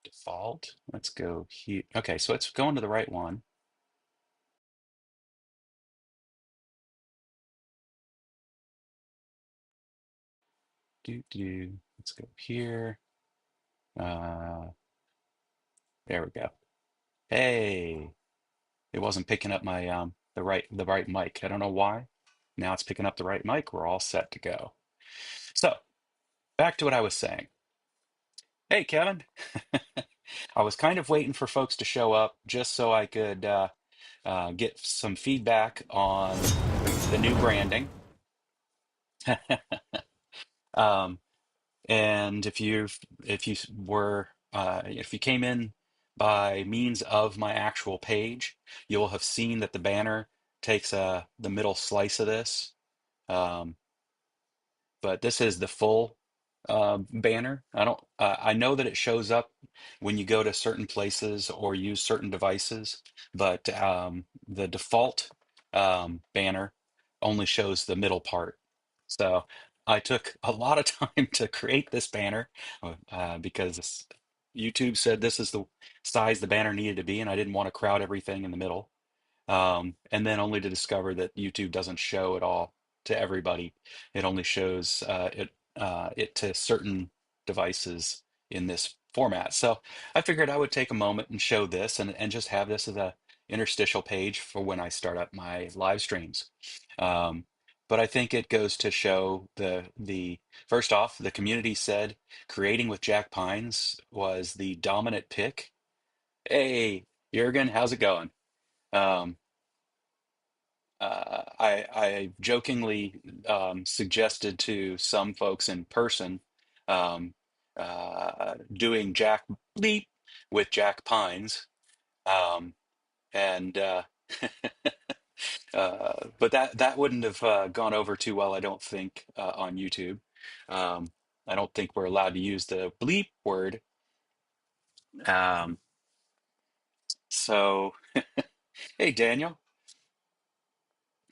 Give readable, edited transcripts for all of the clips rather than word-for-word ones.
Default. Let's go here. Okay, so it's going to the right one. Let's go here. Uh, there we go. Hey, it wasn't picking up my the right mic. I don't know why. Now it's picking up the right mic. We're all set to go. So back to what I was saying. Hey, Kevin. I was kind of waiting for folks to show up just so I could get some feedback on the new branding. Um, and if you came in by means of my actual page, you'll have seen that the banner takes the middle slice of this. Um, but this is the full banner. I don't. I know that it shows up when you go to certain places or use certain devices, but the default banner only shows the middle part. So I took a lot of time to create this banner because YouTube said this is the size the banner needed to be, and I didn't want to crowd everything in the middle. And then only to discover that YouTube doesn't show it all to everybody. It only shows it to certain devices in this format. So I figured I would take a moment and show this and just have this as a interstitial page for when I start up my live streams. Um, but I think it goes to show the first off, the community said creating with Jack Pines was the dominant pick. Hey, Jurgen, how's it going? Um, I jokingly suggested to some folks in person um, doing Jack Bleep with Jack Pines, um, and but that wouldn't have gone over too well, I don't think, on YouTube. Um, I don't think we're allowed to use the bleep word. Um, so, hey, Daniel.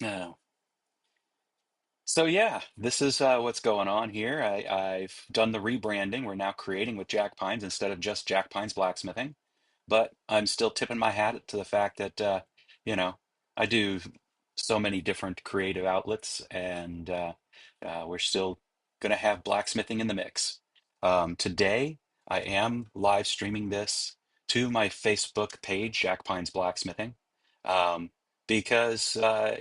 Uh, So yeah, this is what's going on here. I've done the rebranding. We're now creating with Jack Pines instead of just Jack Pines Blacksmithing. But I'm still tipping my hat to the fact that you know I do so many different creative outlets, and we're still going to have blacksmithing in the mix. Today, I am live streaming this to my Facebook page, Jack Pines Blacksmithing, um, because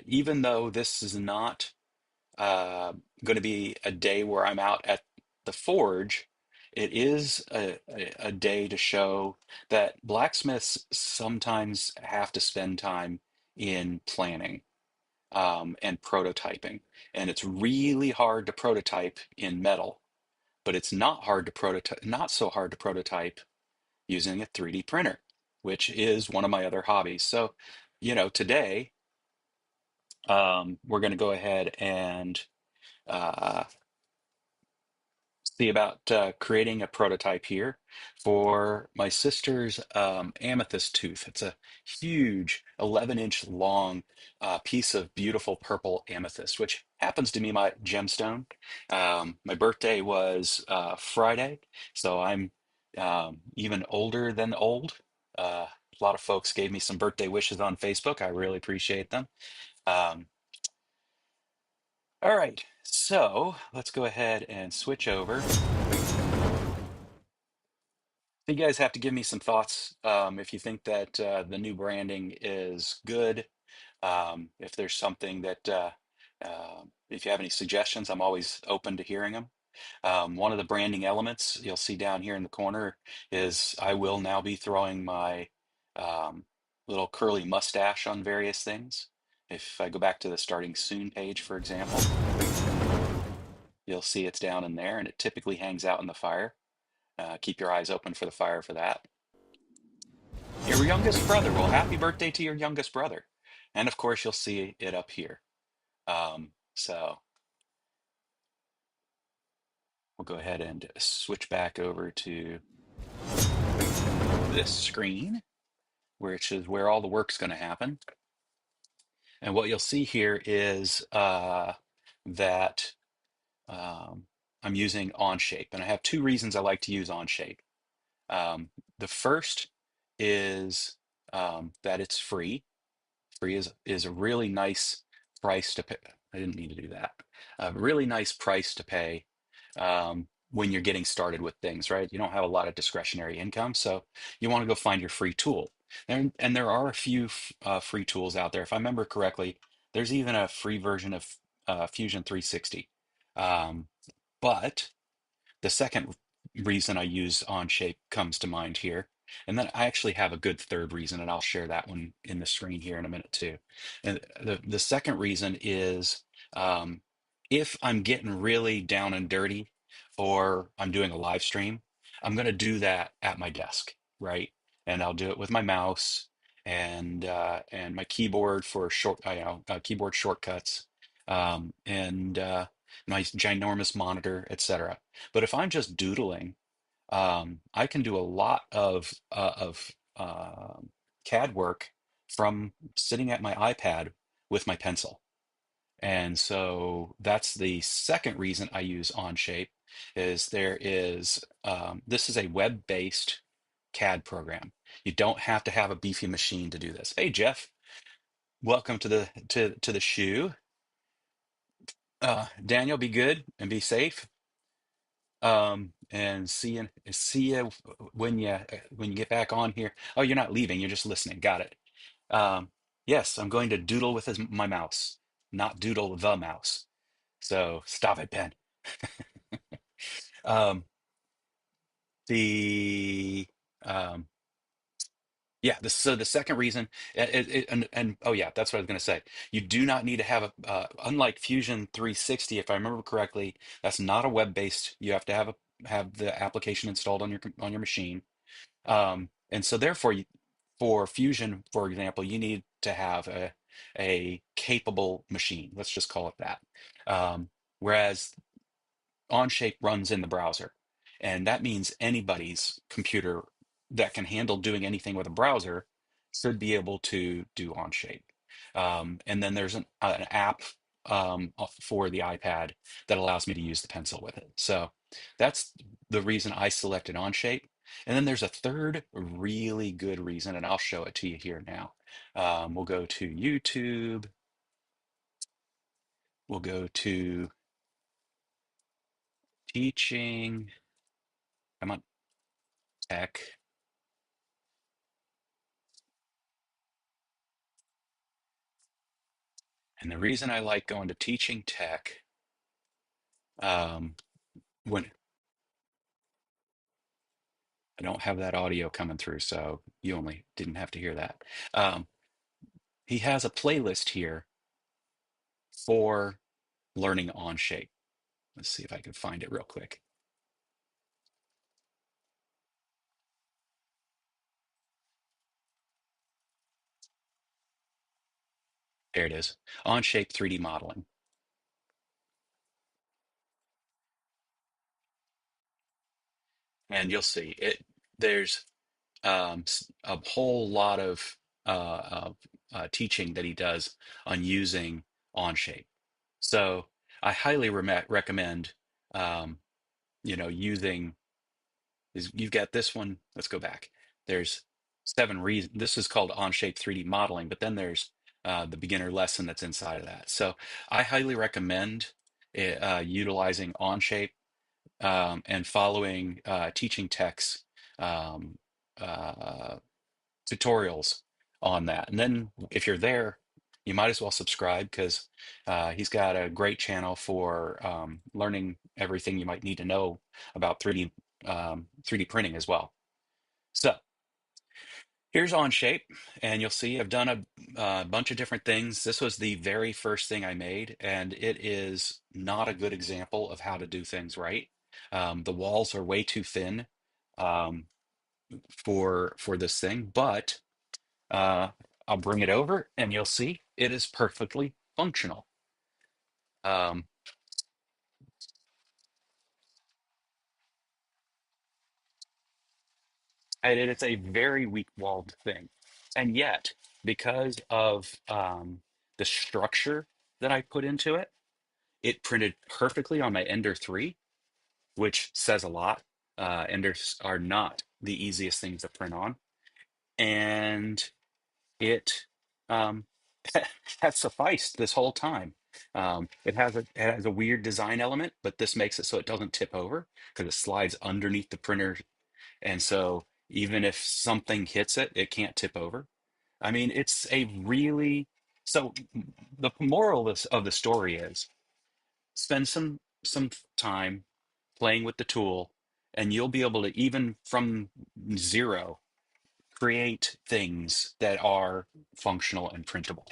even though this is not going to be a day where I'm out at the forge. It is a day to show that blacksmiths sometimes have to spend time in planning and prototyping. And it's really hard to prototype in metal, but it's not hard to prototype, not so hard to prototype using a 3D printer, which is one of my other hobbies. So, today we're going to go ahead and uh, see about creating a prototype here for my sister's amethyst tooth. It's a huge 11-inch long piece of beautiful purple amethyst, which happens to be my gemstone. My birthday was Friday, so I'm even older than old. A lot of folks gave me some birthday wishes on Facebook. I really appreciate them. Um, all right, so let's go ahead and switch over. You guys have to give me some thoughts if you think that the new branding is good. If there's something that, if you have any suggestions, I'm always open to hearing them. One of the branding elements you'll see down here in the corner is I will now be throwing my um, little curly mustache on various things. If I go back to the starting soon page, for example, you'll see it's down in there and it typically hangs out in the fire. Keep your eyes open for the fire for that. Your youngest brother. Well, happy birthday to your youngest brother. And of course, you'll see it up here. So we'll go ahead and switch back over to this screen, which is where all the work's going to happen. And what you'll see here is that I'm using Onshape. And I have two reasons I like to use Onshape. The first is that it's free. Free is a really nice price to pay. I didn't mean to do that. A really nice price to pay when you're getting started with things, right? You don't have a lot of discretionary income, so you want to go find your free tool. And there are a few free tools out there. If I remember correctly, there's even a free version of Fusion 360. Um, but the second reason I use Onshape comes to mind here. And then I actually have a good third reason, and I'll share that one in the screen here in a minute too. And the second reason is um, if I'm getting really down and dirty or I'm doing a live stream, I'm going to do that at my desk, right? And I'll do it with my mouse and my keyboard for keyboard shortcuts, and my ginormous monitor, etc. But if I'm just doodling, I can do a lot of CAD work from sitting at my iPad with my pencil. And so that's the second reason I use Onshape is this is a web-based CAD program. You don't have to have a beefy machine to do this. Hey Jeff, welcome to the shoe. Daniel, be good and be safe. And see you when you get back on here. Oh, you're not leaving, you're just listening. Got it. Yes, I'm going to doodle with my mouse, not doodle the mouse. So stop it, Ben. Um, the um, yeah, so the second reason, and oh yeah, that's what I was going to say. You do not need to have unlike Fusion 360, if I remember correctly, that's not a web-based. You have to have the application installed on your machine. And so therefore, for Fusion, for example, you need to have a capable machine. Let's just call it that. Whereas Onshape runs in the browser, and that means anybody's computer that can handle doing anything with a browser should be able to do Onshape. And then there's an app for the iPad that allows me to use the pencil with it. So that's the reason I selected Onshape. And then there's a third really good reason, and I'll show it to you here now. We'll go to YouTube. We'll go to teaching. Come on, tech. And the reason I like going to teaching tech, um, when I don't have that audio coming through, so you only didn't have to hear that. Um, he has a playlist here for learning Onshape. Let's see if I can find it real quick. There it is. Onshape 3D modeling. And you'll see it. There's a whole lot of teaching that he does on using Onshape. So I highly recommend um, using is you've got this one. Let's go back. There's 7 reasons. This is called Onshape 3D modeling, but then there's the beginner lesson that's inside of that. So I highly recommend utilizing Onshape and following teaching techs um, uh, tutorials on that. And then if you're there, you might as well subscribe because he's got a great channel for learning everything you might need to know about 3D printing as well. So here's Onshape, and you'll see I've done a bunch of different things. This was the very first thing I made, and it is not a good example of how to do things right. The walls are way too thin um, for this thing, but uh, I'll bring it over and you'll see it is perfectly functional. Um, and it's a very weak walled thing. And yet, because of the structure that I put into it, it printed perfectly on my Ender 3, which says a lot. Enders are not the easiest things to print on, and it um, has sufficed this whole time. It has a weird design element, but this makes it so it doesn't tip over because it slides underneath the printer, and so even if something hits it, it can't tip over. I mean, it's a really so the moral of the story is spend some time playing with the tool, and you'll be able to, even from zero, create things that are functional and printable.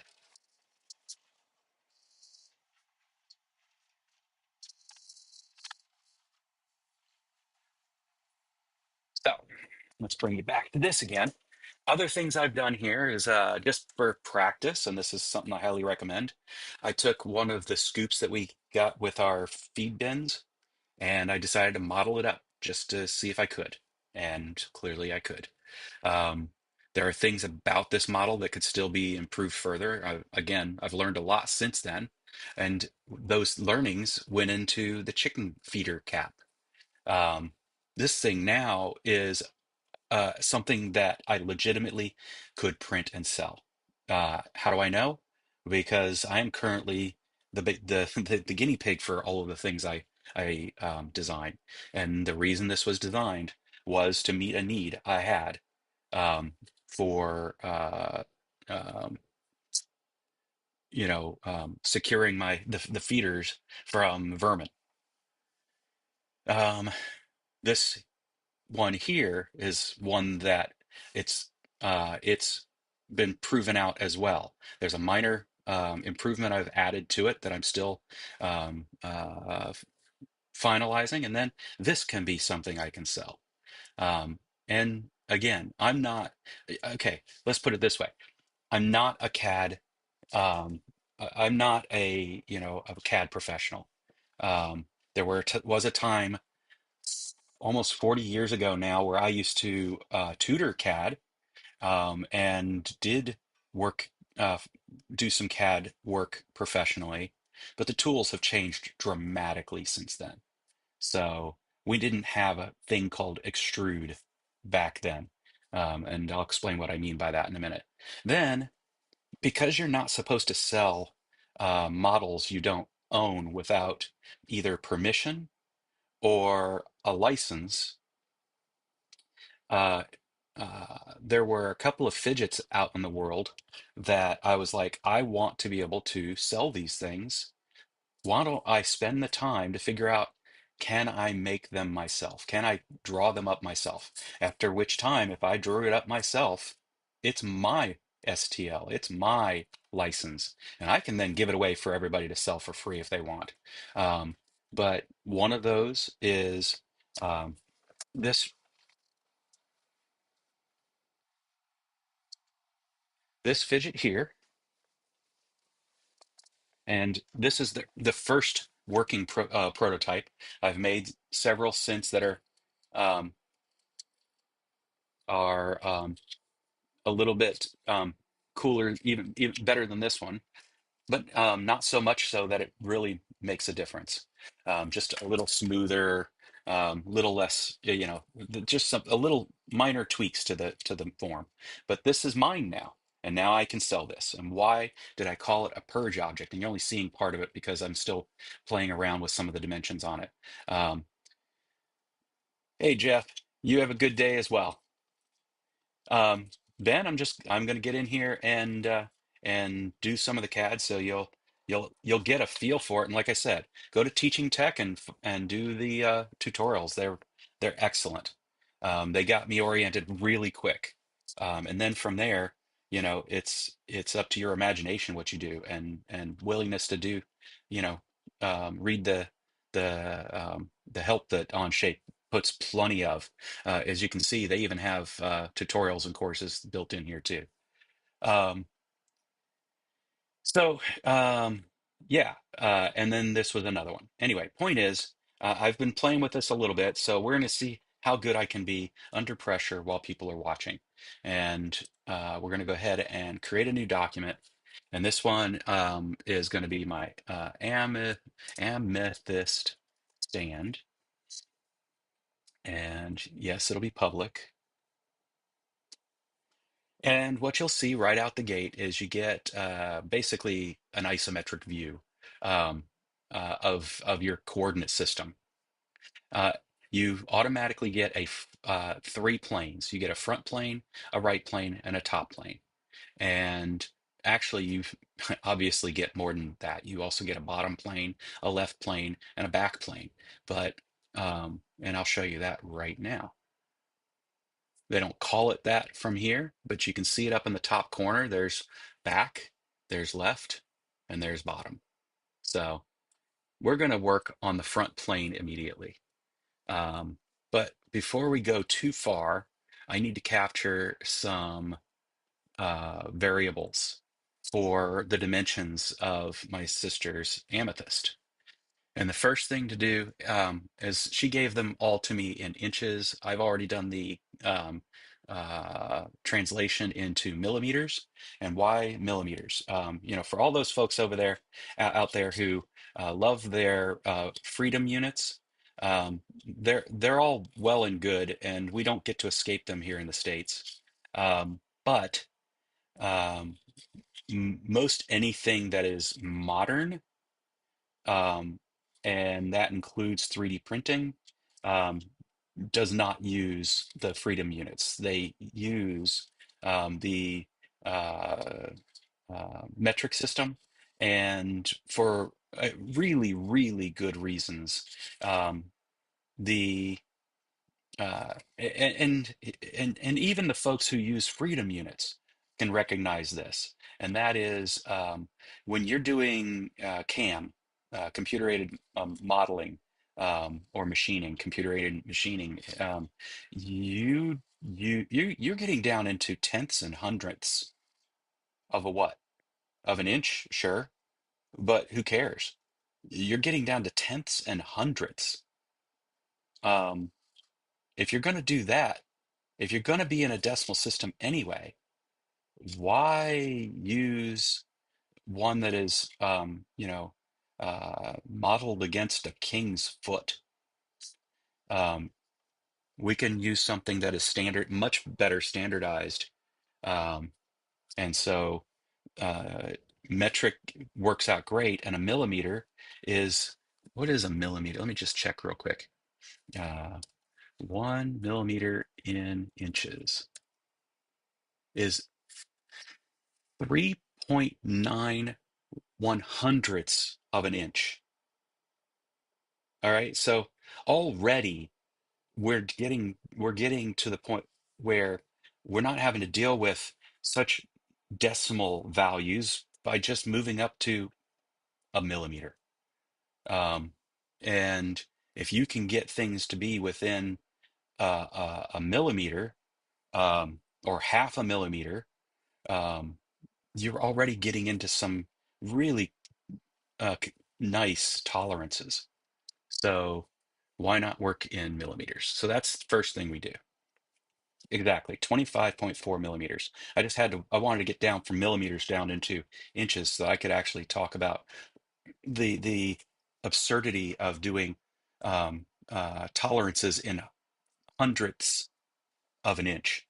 So let's bring you back to this again. Other things I've done here is just for practice, and this is something I highly recommend. I took one of the scoops that we got with our feed bins, and I decided to model it up just to see if I could. And clearly I could. Um, there are things about this model that could still be improved further. Again, I've learned a lot since then, and those learnings went into the chicken feeder cap. Um, this thing now is something that I legitimately could print and sell. How do I know? Because I am currently the guinea pig for all of the things I design, and the reason this was designed was to meet a need I had um, for um, securing the feeders from vermin. Um, this one here is one that it's been proven out as well. There's a minor improvement I've added to it that I'm still finalizing, and then this can be something I can sell. And again, I'm not okay. Let's put it this way: I'm not a CAD. I'm not a CAD professional. Um, there was a time almost 40 years ago now where I used to tutor CAD and did work, do some CAD work professionally, but the tools have changed dramatically since then. So we didn't have a thing called extrude back then. And I'll explain what I mean by that in a minute. Then, because you're not supposed to sell models you don't own without either permission or a license, uh, there were a couple of fidgets out in the world that I was like, I want to be able to sell these things. Why don't I spend the time to figure out, can I make them myself? Can I draw them up myself? After which time, if I drew it up myself, it's my STL, it's my license, and I can then give it away for everybody to sell for free if they want. But one of those is um, this this fidget here. And this is the first working prototype. I've made several since that um, are a little bit cooler, even better than this one, but not so much so that it really makes a difference. Just a little smoother, little less, just a little minor tweaks to the form. But this is mine now, and now I can sell this. And why did I call it a purge object? And you're only seeing part of it because I'm still playing around with some of the dimensions on it. Um, hey Jeff, you have a good day as well. Um, Ben, I'm going to get in here and do some of the CAD, so you'll get a feel for it. And like I said, go to Teaching Tech and do the tutorials. They're excellent. They got me oriented really quick, and then from there, it's up to your imagination what you do and willingness to do, read the help that Onshape puts plenty of. As you can see, they even have tutorials and courses built in here too. Um, so yeah, and then this was another one. Anyway, point is, I've been playing with this a little bit, so we're going to see how good I can be under pressure while people are watching. And we're going to go ahead and create a new document. And this one is going to be my amethyst stand. And yes, it'll be public. And what you'll see right out the gate is you get basically an isometric view um, of your coordinate system. Uh, you automatically get three planes. You get a front plane, a right plane, and a top plane. And actually, you obviously get more than that. You also get a bottom plane, a left plane, and a back plane. But and I'll show you that right now. They don't call it that from here, but you can see it up in the top corner. There's back, there's left, and there's bottom. So we're going to work on the front plane immediately. Um, but before we go too far, I need to capture some variables for the dimensions of my sister's amethyst. And the first thing to do is she gave them all to me in inches. I've already done the translation into millimeters. And why millimeters? For all those folks over there, out there who love their freedom units, they're all well and good, and we don't get to escape them here in the States. But most anything that is modern, um, and that includes 3D printing, um, does not use the freedom units. They use the uh, metric system, and for really, really good reasons. The and even the folks who use freedom units can recognize this, and that is when you're doing CAM, computer aided modeling, or machining, computer aided machining, you're getting down into tenths and hundredths of a what? Of an inch, sure, but who cares? You're getting down to tenths and hundredths. Um, if you're going to do that, if you're going to be in a decimal system anyway, why use one that is, modeled against a king's foot? Um, we can use something that is standard, much better standardized. Um, and so uh, metric works out great. And a millimeter is, what is a millimeter? Let me just check real quick. 1 millimeter in inches is 3.9 one-hundredths of an inch. All right. So already we're getting to the point where we're not having to deal with such decimal values by just moving up to a millimeter. Um, and if you can get things to be within a millimeter, or half a millimeter, um, you're already getting into some really nice tolerances. So why not work in millimeters? So that's the first thing we do. Exactly, 25.4 millimeters. I wanted to get down from millimeters down into inches so I could actually talk about the absurdity of doing tolerances in hundredths of an inch.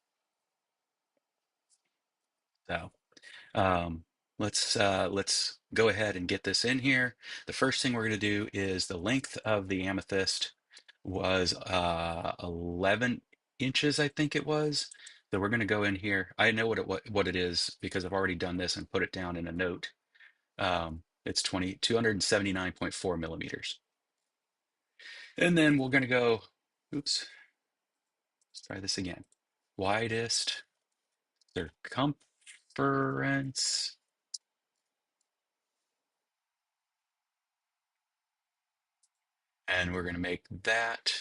So Um, let's go ahead and get this in here. The first thing we're going to do is the length of the amethyst was 11 inches, I think it was. So we're going to go in here. I know what it is because I've already done this and put it down in a note. It's 279.4 millimeters. And then we're going to go, oops, let's try this again. Widest circumference. And we're going to make that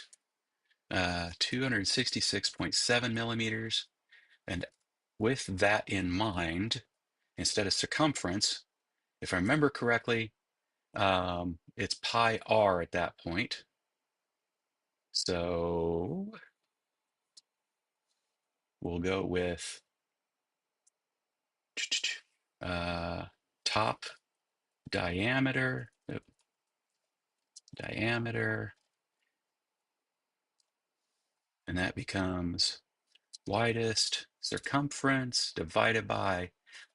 266.7 millimeters. And with that in mind, instead of circumference, if I remember correctly, it's pi r at that point. So we'll go with uh, top diameter, diameter, and that becomes widest circumference divided by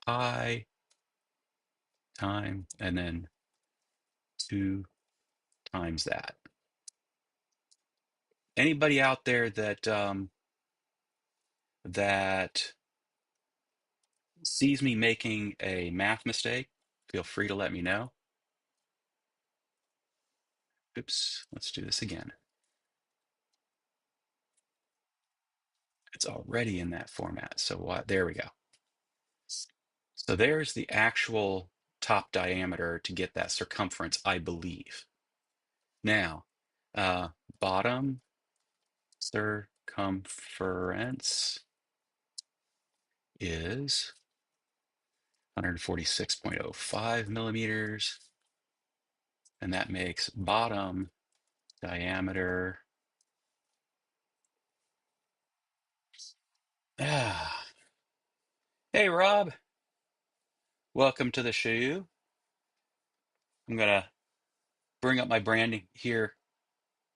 pi time, and then 2 times that. Anybody out there that sees me making a math mistake, feel free to let me know. Oops, let's do this again. It's already in that format. So what? There we go. So there's the actual top diameter to get that circumference, I believe. Now, bottom circumference is 146.05 millimeters, and that makes bottom diameter. Ah. Hey, Rob, welcome to the show. I'm gonna bring up my branding here.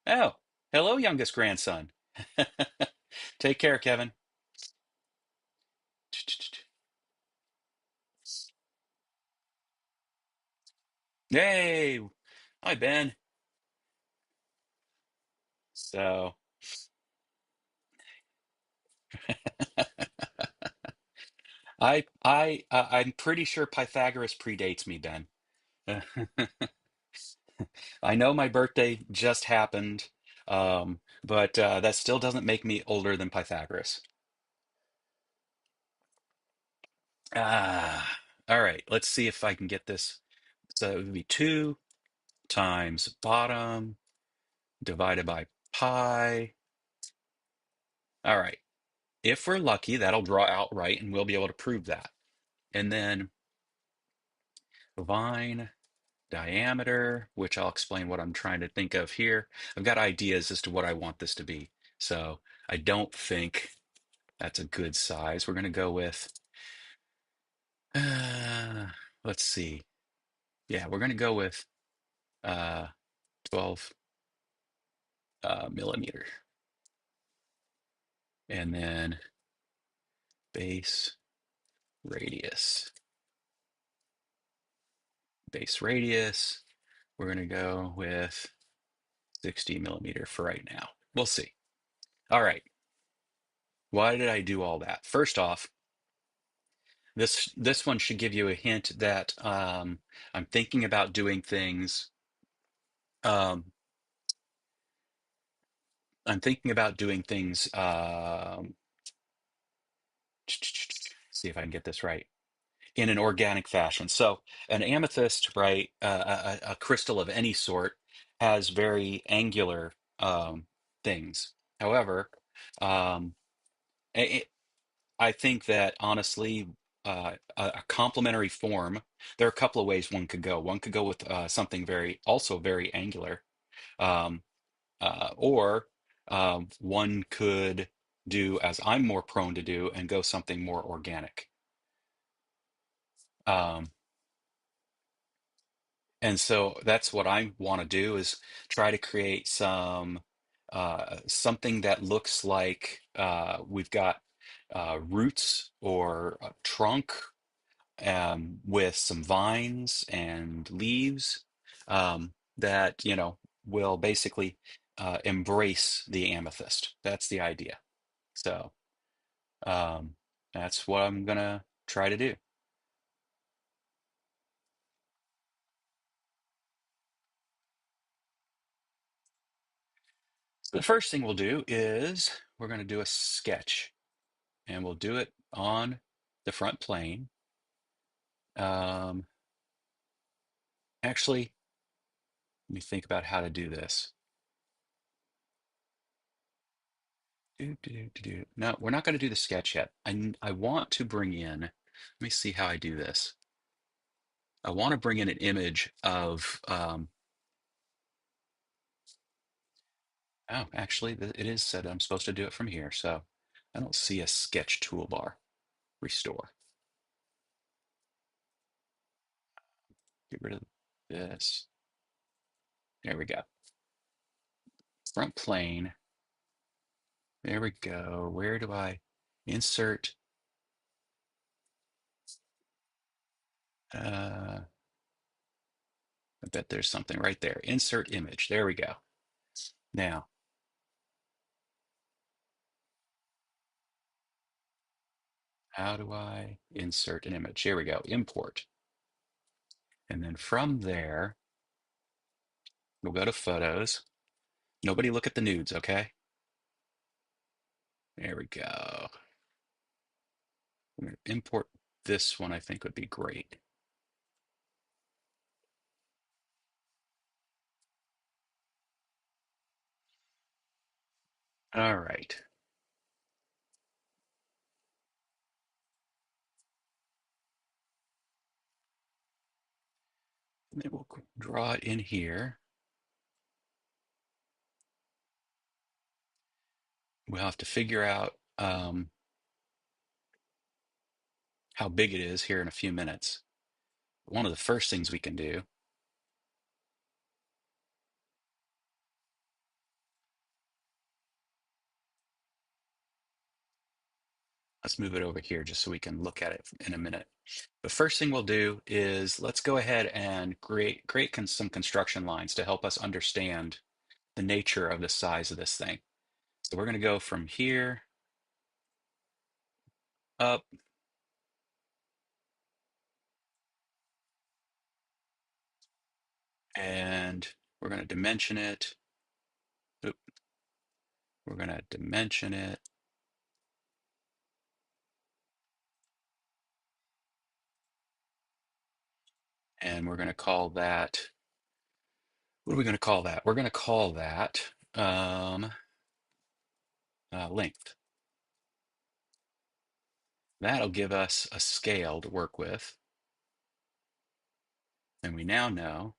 Oh, hello, youngest grandson. Take care, Kevin. Hey, hi, Ben. So, I'm pretty sure Pythagoras predates me, Ben. I know my birthday just happened, but that still doesn't make me older than Pythagoras. All right, let's see if I can get this. So it would be 2 times bottom divided by pi. All right. If we're lucky, that'll draw out right, and we'll be able to prove that. And then Vine diameter, which I'll explain what I'm trying to think of here. I've got ideas as to what I want this to be. So I don't think that's a good size. We're going to go with, uh, let's see. Yeah, we're going to go with uh, 12 millimeter. And then base radius. Base radius, we're going to go with 60 millimeter for right now. We'll see. All right. Why did I do all that? First off, this one should give you a hint that I'm thinking about doing things. Um, I'm thinking about doing things. See if I can get this right in an organic fashion. So an amethyst, right? A crystal of any sort has very angular things. However, um, I think that honestly, a complementary form. There are a couple of ways one could go. One could go with something also very angular, um, or one could do as I'm more prone to do and go something more organic. Um, and so that's what I want to do is try to create something that looks like we've got roots or a trunk with some vines and leaves that will basically embrace the amethyst. That's the idea. So um, that's what I'm gonna try to do. So the first thing we'll do is we're going to do a sketch, and we'll do it on the front plane. Um, Actually, let me think about how to do this. No, we're not going to do the sketch yet. I want to bring in, let me see how I do this. I want to bring in an image of, oh, actually, it is said I'm supposed to do it from here. So I don't see a sketch toolbar. Restore. Get rid of this. There we go. Front plane. There we go. Where do I insert? I bet there's something right there. Insert image. There we go. Now, how do I insert an image? Here we go. Import. And then from there, we'll go to photos. Nobody look at the nudes, okay? There we go. I'm going to import this one, I think would be great. All right. And then we'll draw it in here. We'll have to figure out how big it is here in a few minutes. One of the first things we can do, let's move it over here just so we can look at it in a minute. The first thing we'll do is let's go ahead and create some construction lines to help us understand the nature of the size of this thing. So we're going to go from here up, and we're going to dimension it. Oop, we're going to dimension it. And we're going to call that, what are we going to call that? We're going to call that length. That'll give us a scale to work with. And we now know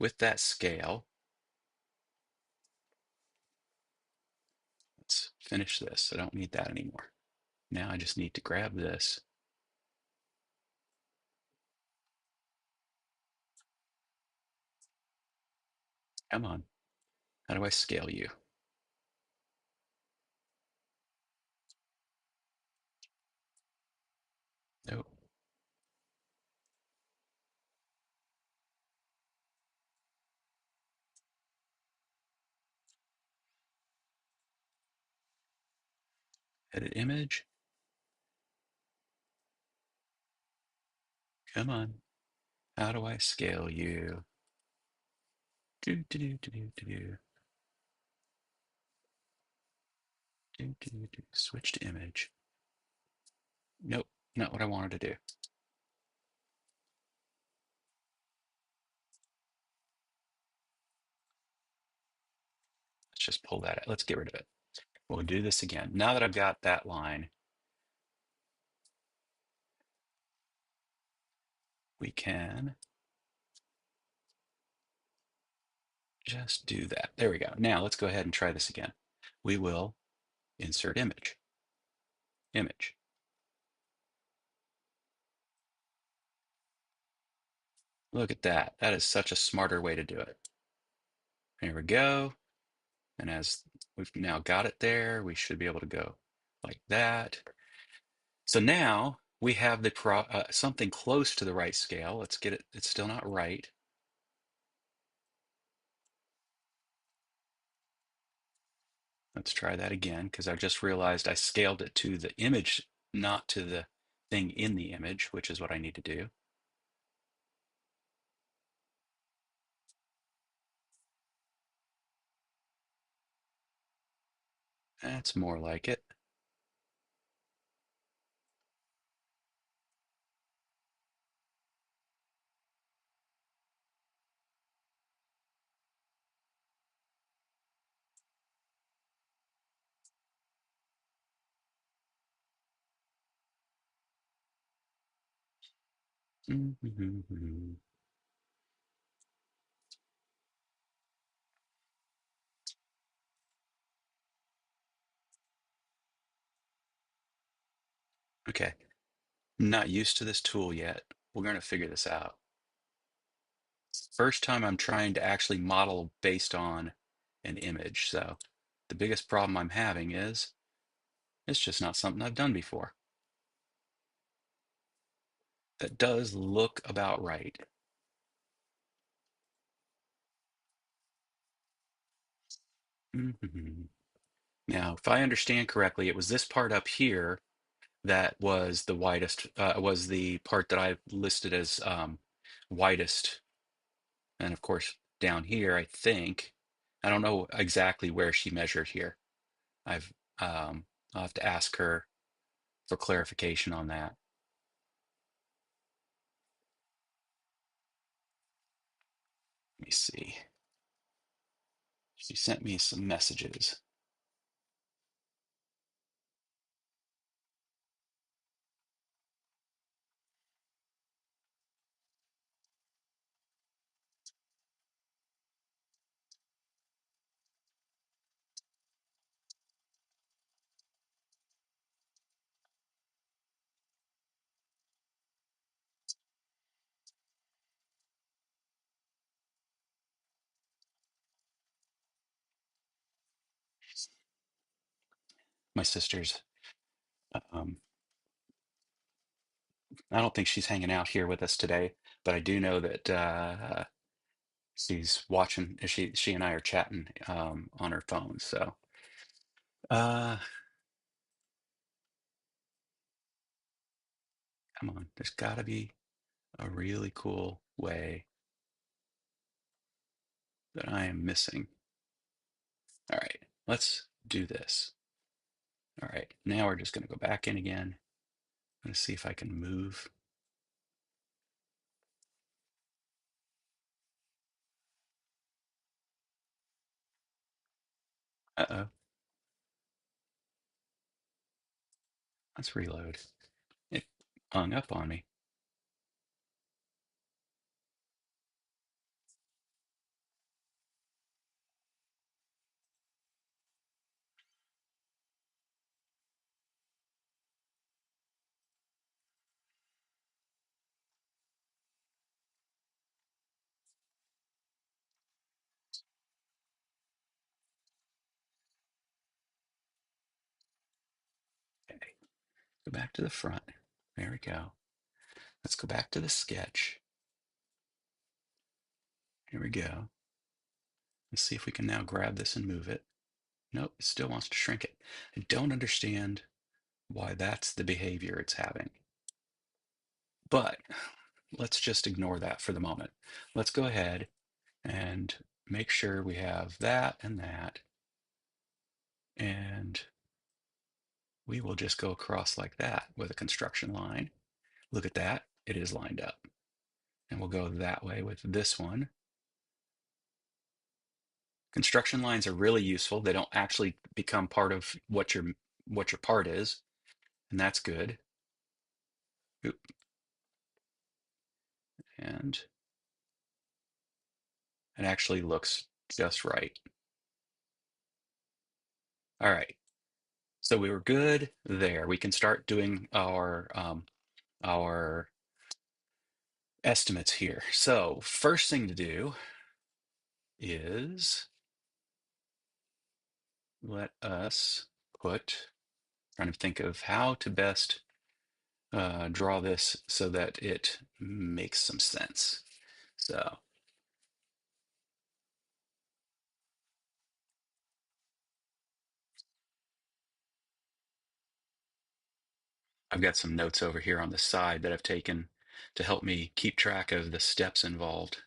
with that scale, let's finish this. I don't need that anymore. Now I just need to grab this. Come on. How do I scale you? Nope. Edit image. Come on. How do I scale you? Do, do, do, do, do, do, do. Do, do, do, do. Switch to image. Nope, not what I wanted to do. Let's just pull that out. Let's get rid of it. We'll do this again. Now that I've got that line, we can just do that. There we go. Now let's go ahead and try this again. We will insert image. Image. Look at that. That is such a smarter way to do it. Here we go. And as we've now got it there, we should be able to go like that. So now we have the something close to the right scale. Let's get it. It's still not right. Let's try that again because I just realized I scaled it to the image, not to the thing in the image, which is what I need to do. That's more like it. Okay, not used to this tool yet. We're going to figure this out. First time I'm trying to actually model based on an image. So the biggest problem I'm having is it's just not something I've done before. That does look about right. Mhm. Now, if I understand correctly, it was this part up here that was the widest, was the part that I listed as widest. And of course, down here, I think, I don't know exactly where she measured here. I've, I'll have to ask her for clarification on that. Let me see. She sent me some messages. My sister's, um, I don't think she's hanging out here with us today, but I do know that she's watching. She and I are chatting on her phone. So, uh, come on, there's got to be a really cool way that I am missing. All right, let's do this. All right, now we're just going to go back in again. I'm going to see if I can move. Uh-oh, let's reload. It hung up on me. Okay, go back to the front. There we go. Let's go back to the sketch. Here we go. Let's see if we can now grab this and move it. Nope, it still wants to shrink it. I don't understand why that's the behavior it's having. But let's just ignore that for the moment. Let's go ahead and make sure we have that and that. And we will just go across like that with a construction line. Look at that, it is lined up. And we'll go that way with this one. Construction lines are really useful. They don't actually become part of what your part is, and that's good. Oop. And it actually looks just right. All right. So we were good there. We can start doing our estimates here. So first thing to do is let us put, trying to think of how to best draw this so that it makes some sense. So I've got some notes over here on the side that I've taken to help me keep track of the steps involved.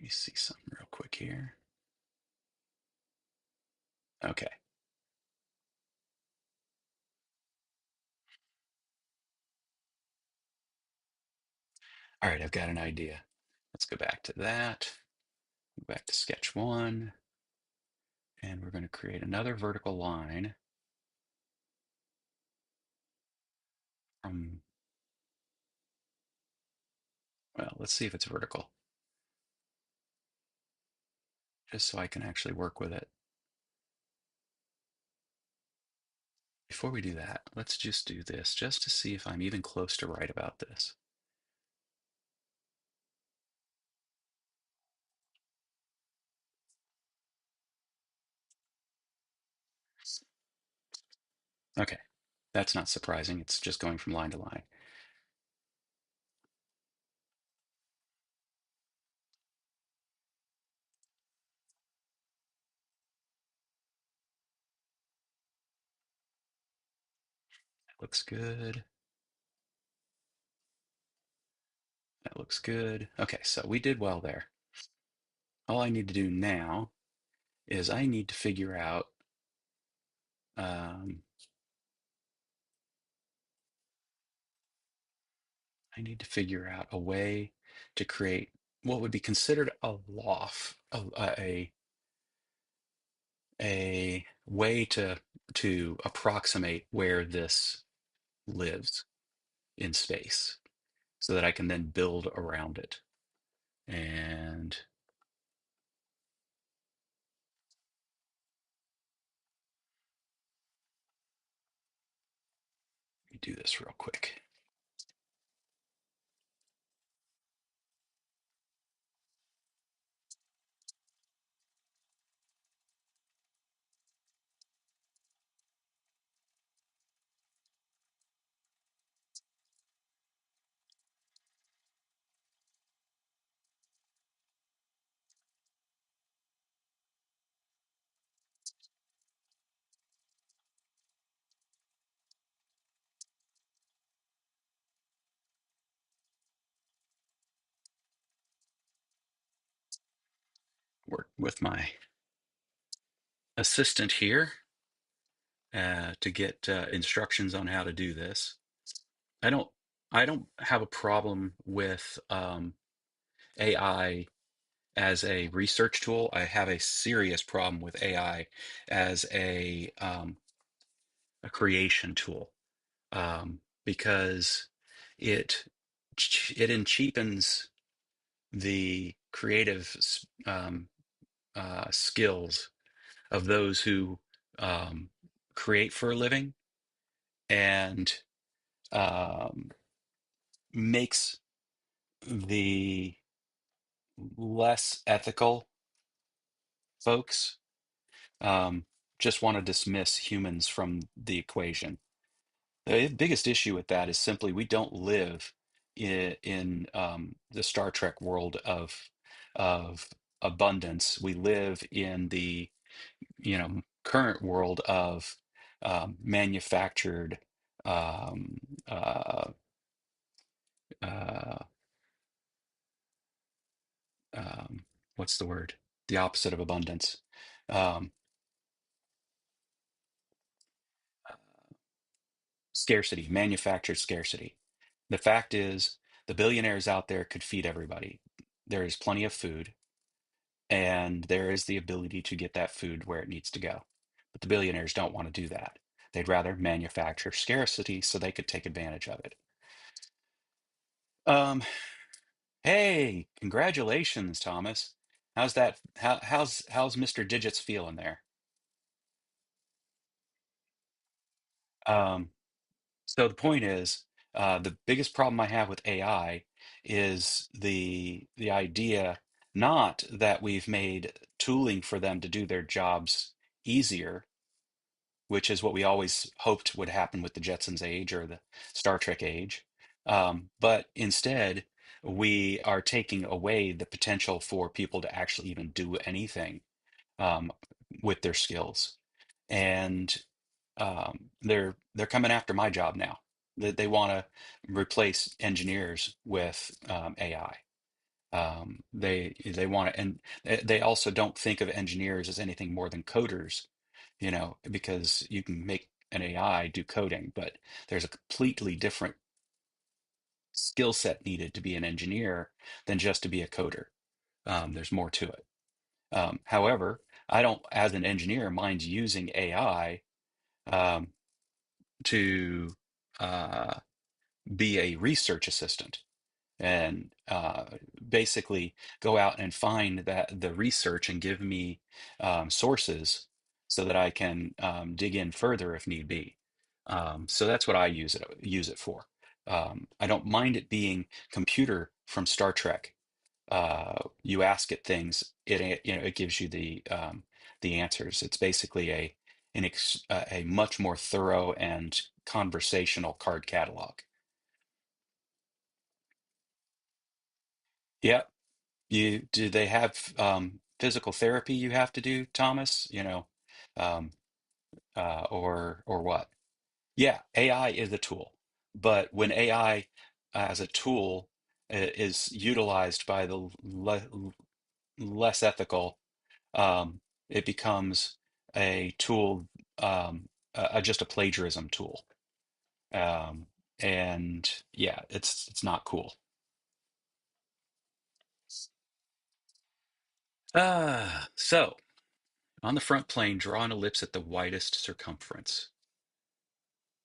me see something real quick here. Okay. All right, I've got an idea. Let's go back to that. Go back to sketch one. And we're going to create another vertical line from, well, let's see if it's vertical, just so I can actually work with it. Before we do that, let's just do this just to see if I'm even close to right about this. Okay, that's not surprising. It's just going from line to line. That looks good. That looks good. Okay, so we did well there. All I need to do now is I need to figure out um, I need to figure out a way to create what would be considered a loft, a way to approximate where this lives in space so that I can then build around it. And let me do this real quick. Work with my assistant here to get instructions on how to do this. I don't I don't have a problem with AI as a research tool. I have a serious problem with AI as a creation tool because it it cheapens the creative skills of those who um, create for a living and um, makes the less ethical folks um, just want to dismiss humans from the equation. The biggest issue with that is simply we don't live in the Star Trek world of abundance. We live in the current world of manufactured um, uh, uh, um, what's the word? The opposite of abundance. Um, Scarcity, manufactured scarcity. The fact is, the billionaires out there could feed everybody. There is plenty of food, and there is the ability to get that food where it needs to go. But the billionaires don't want to do that. They'd rather manufacture scarcity so they could take advantage of it. Um, hey, congratulations, Thomas. How's that? How's Mr. Digits feeling there? Um, So the point is, the biggest problem I have with AI is the idea not that we've made tooling for them to do their jobs easier, which is what we always hoped would happen with the Jetsons age or the Star Trek age, but instead we are taking away the potential for people to actually even do anything um, with their skills. And they're coming after my job now. They want to replace engineers with AI. They want to, and they also don't think of engineers as anything more than coders, because you can make an AI do coding, but there's a completely different skill set needed to be an engineer than just to be a coder. There's more to it. However, I don't, as an engineer, mind using AI um, to uh, be a research assistant and basically go out and find that the research and give me sources so that I can dig in further if need be. So that's what I use it for. I don't mind it being computer from Star Trek. You ask it things, it gives you the answers. It's basically a much more thorough and conversational card catalog. Yeah. Do they have physical therapy you have to do, Thomas? Um, or what? Yeah, AI is a tool, but when AI as a tool is utilized by the less ethical, it becomes a tool, just a plagiarism tool, um, and yeah, it's not cool. So. On the front plane, draw an ellipse at the widest circumference.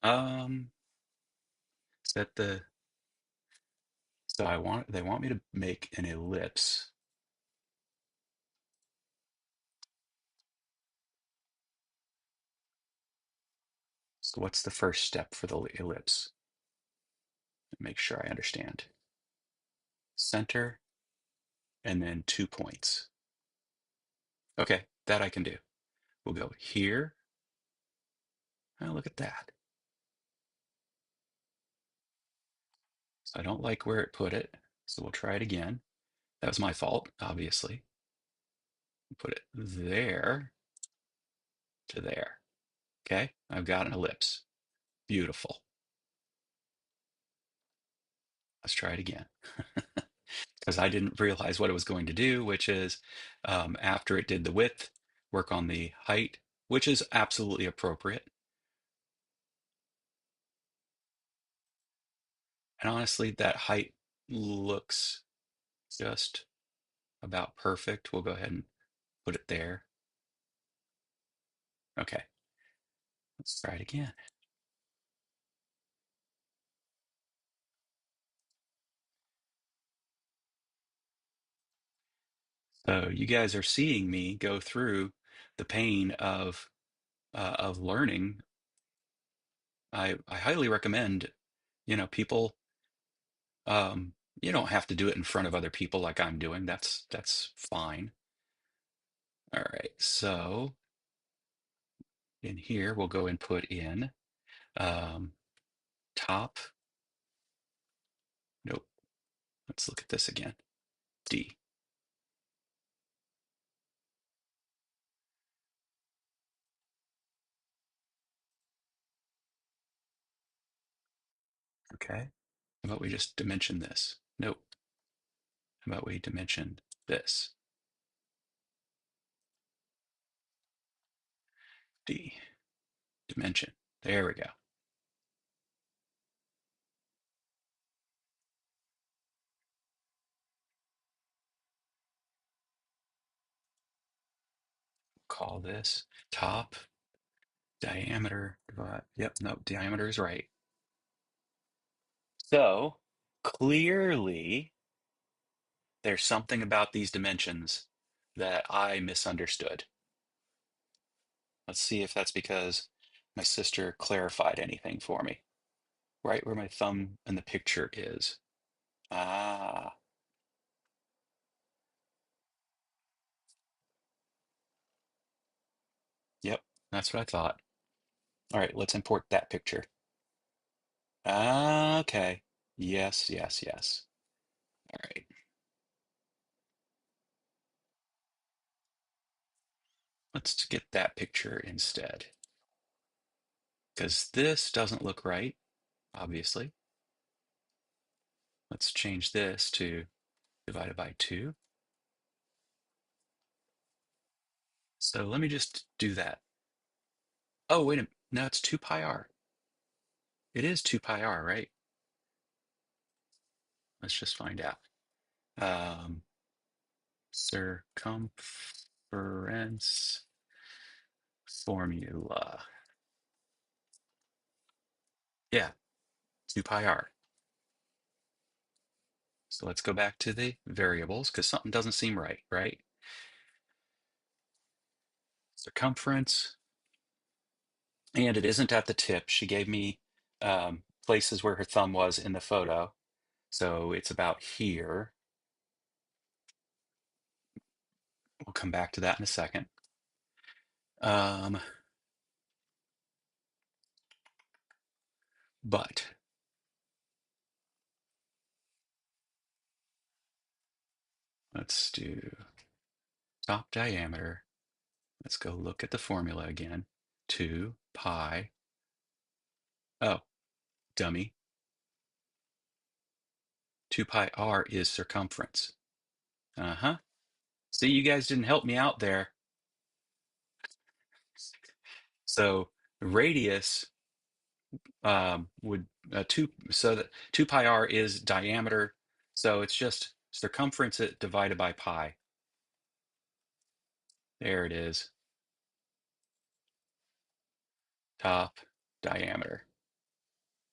Um, set the so they want me to make an ellipse. So what's the first step for the ellipse? Make sure I understand. Center and then 2 points. Okay, that I can do. We'll go here. Oh, look at that. So I don't like where it put it. So we'll try it again. That was my fault, obviously. Put it there to there. Okay, I've got an ellipse. Beautiful. Let's try it again. Because I didn't realize what it was going to do, which is after it did the width, work on the height, which is absolutely appropriate. And honestly, that height looks just about perfect. We'll go ahead and put it there. Okay, let's try it again. So you guys are seeing me go through the pain of learning. I highly recommend, people. You don't have to do it in front of other people like I'm doing. That's fine. All right, so in here we'll go and put in um, top. Nope. Let's look at this again. D. Okay. How about we just dimension this? Nope. How about we dimension this? D. Dimension. There we go. Call this top diameter. Yep. No, diameter is right. So clearly, there's something about these dimensions that I misunderstood. Let's see if that's because my sister clarified anything for me. Right where my thumb in the picture is. Ah, yep, that's what I thought. All right, let's import that picture. Ah, okay. Yes, yes, yes. All right, let's get that picture instead. Because this doesn't look right, obviously. Let's change this to divided by 2. So let me just do that. Oh, wait a minute. No, it's 2 pi r. It is 2 pi r, right? Let's just find out. Um, circumference formula. Yeah, 2 pi r. So let's go back to the variables because something doesn't seem right, right? Circumference, and it isn't at the tip. She gave me places where her thumb was in the photo. So it's about here. We'll come back to that in a second. Um, but let's do top diameter. Let's go look at the formula again. 2 pi. Oh, dummy. 2 pi r is circumference. Uh-huh. See, you guys didn't help me out there. So radius would so that 2 pi r is diameter. So it's just circumference divided by pi. There it is. Top diameter.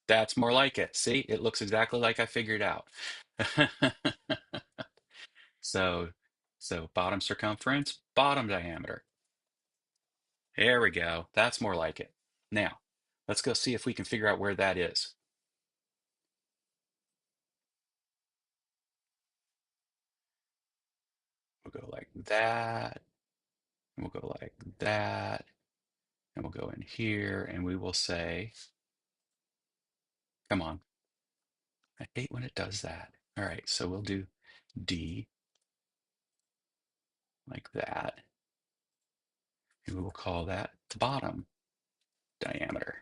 That's more like it. See, it looks exactly like I figured out. So, so bottom circumference, bottom diameter. There we go. That's more like it. Now, let's go see if we can figure out where that is. We'll go like that, and we'll go like that, and we'll go in here, and we will say, come on. I hate when it does that. All right, so we'll do D like that, and we will call that the bottom diameter.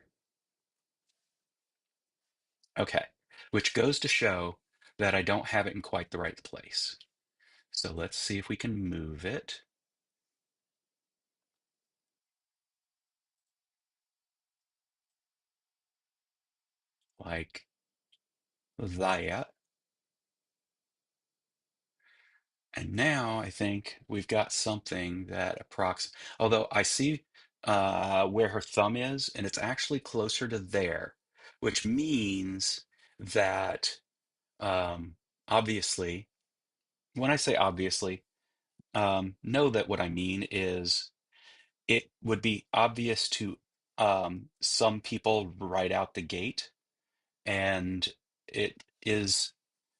Okay, which goes to show that I don't have it in quite the right place. So let's see if we can move it like that. And now I think we've got something that although I see where her thumb is, and it's actually closer to there, which means that obviously, when I say obviously, know that what I mean is it would be obvious to some people right out the gate, and it is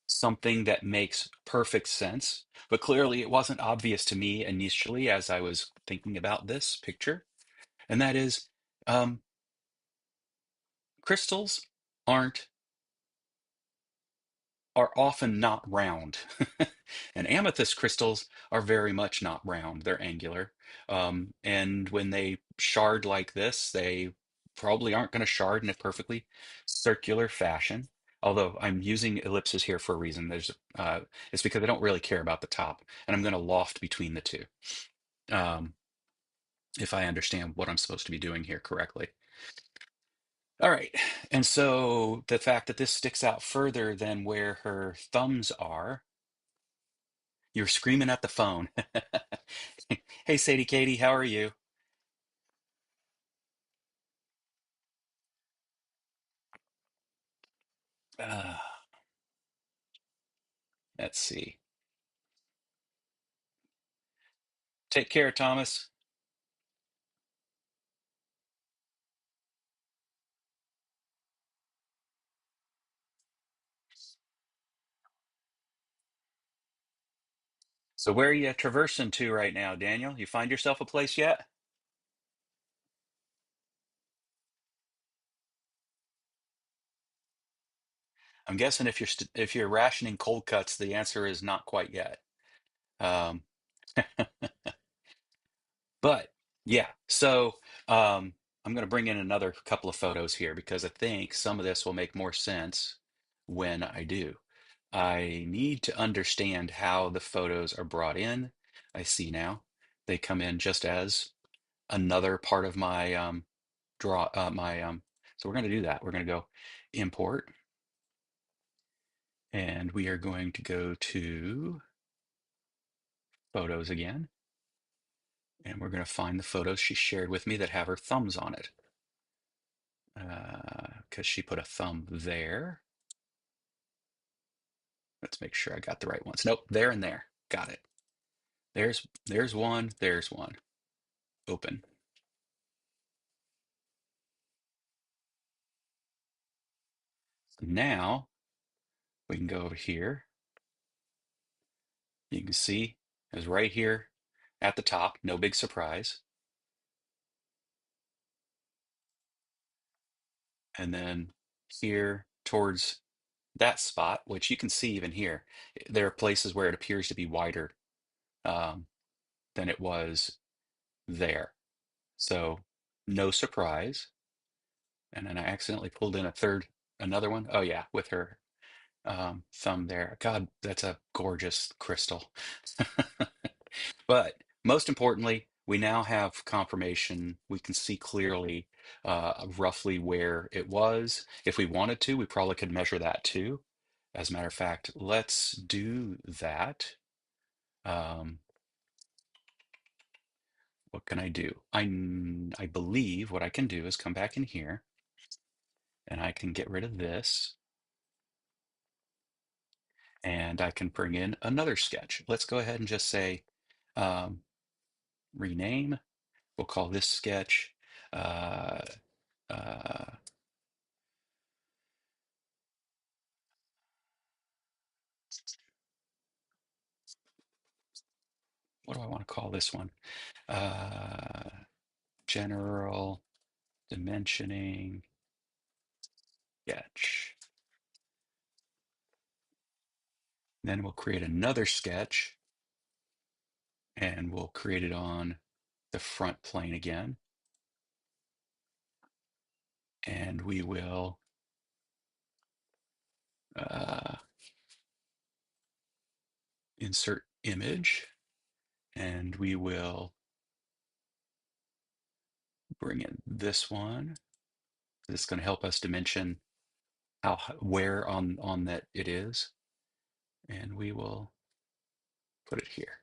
something that makes perfect sense. But clearly, it wasn't obvious to me initially as I was thinking about this picture, and that is um, crystals aren't are often not round. And amethyst crystals are very much not round, they're angular. And when they shard like this, they probably aren't going to shard in a perfectly circular fashion. Although I'm using ellipses here for a reason. It's because I don't really care about the top, and I'm going to loft between the two, um, if I understand what I'm supposed to be doing here correctly. All right, and so the fact that this sticks out further than where her thumbs are. You're screaming at the phone. Hey, Sadie Katie, how are you? Uh, let's see. Take care, Thomas. So, where are you traversing to right now, Daniel? You find yourself a place yet? I'm guessing if you're rationing cold cuts, the answer is not quite yet. Um, but yeah, so I'm going to bring in another couple of photos here because I think some of this will make more sense when I do. I need to understand how the photos are brought in. I see now. They come in just as another part of my so we're going to do that. We're going to go import, and we are going to go to photos again, and we're going to find the photos she shared with me that have her thumbs on it. Because she put a thumb there. Let's make sure I got the right ones. Nope, there and there. Got it. There's one, there's one. Open. Now we can go over here. You can see it's right here at the top, no big surprise. And then here towards that spot, which you can see even here, there are places where it appears to be wider um, than it was there. So no surprise. And then I accidentally pulled in another one. Oh yeah, with her thumb there. God, that's a gorgeous crystal. But most importantly, we now have confirmation. We can see clearly roughly where it was. If we wanted to, we probably could measure that too. As a matter of fact, let's do that. Um, what can I do? I believe what I can do is come back in here and I can get rid of this and I can bring in another sketch. Let's go ahead and just say um, rename. We'll call this sketch uh, uh, what do I want to call this one? Uh, General dimensioning sketch. Then we'll create another sketch and we'll create it on the front plane again. And we will uh, insert image and we will bring in this one. It's going to help us dimension where on that it is. And we will put it here.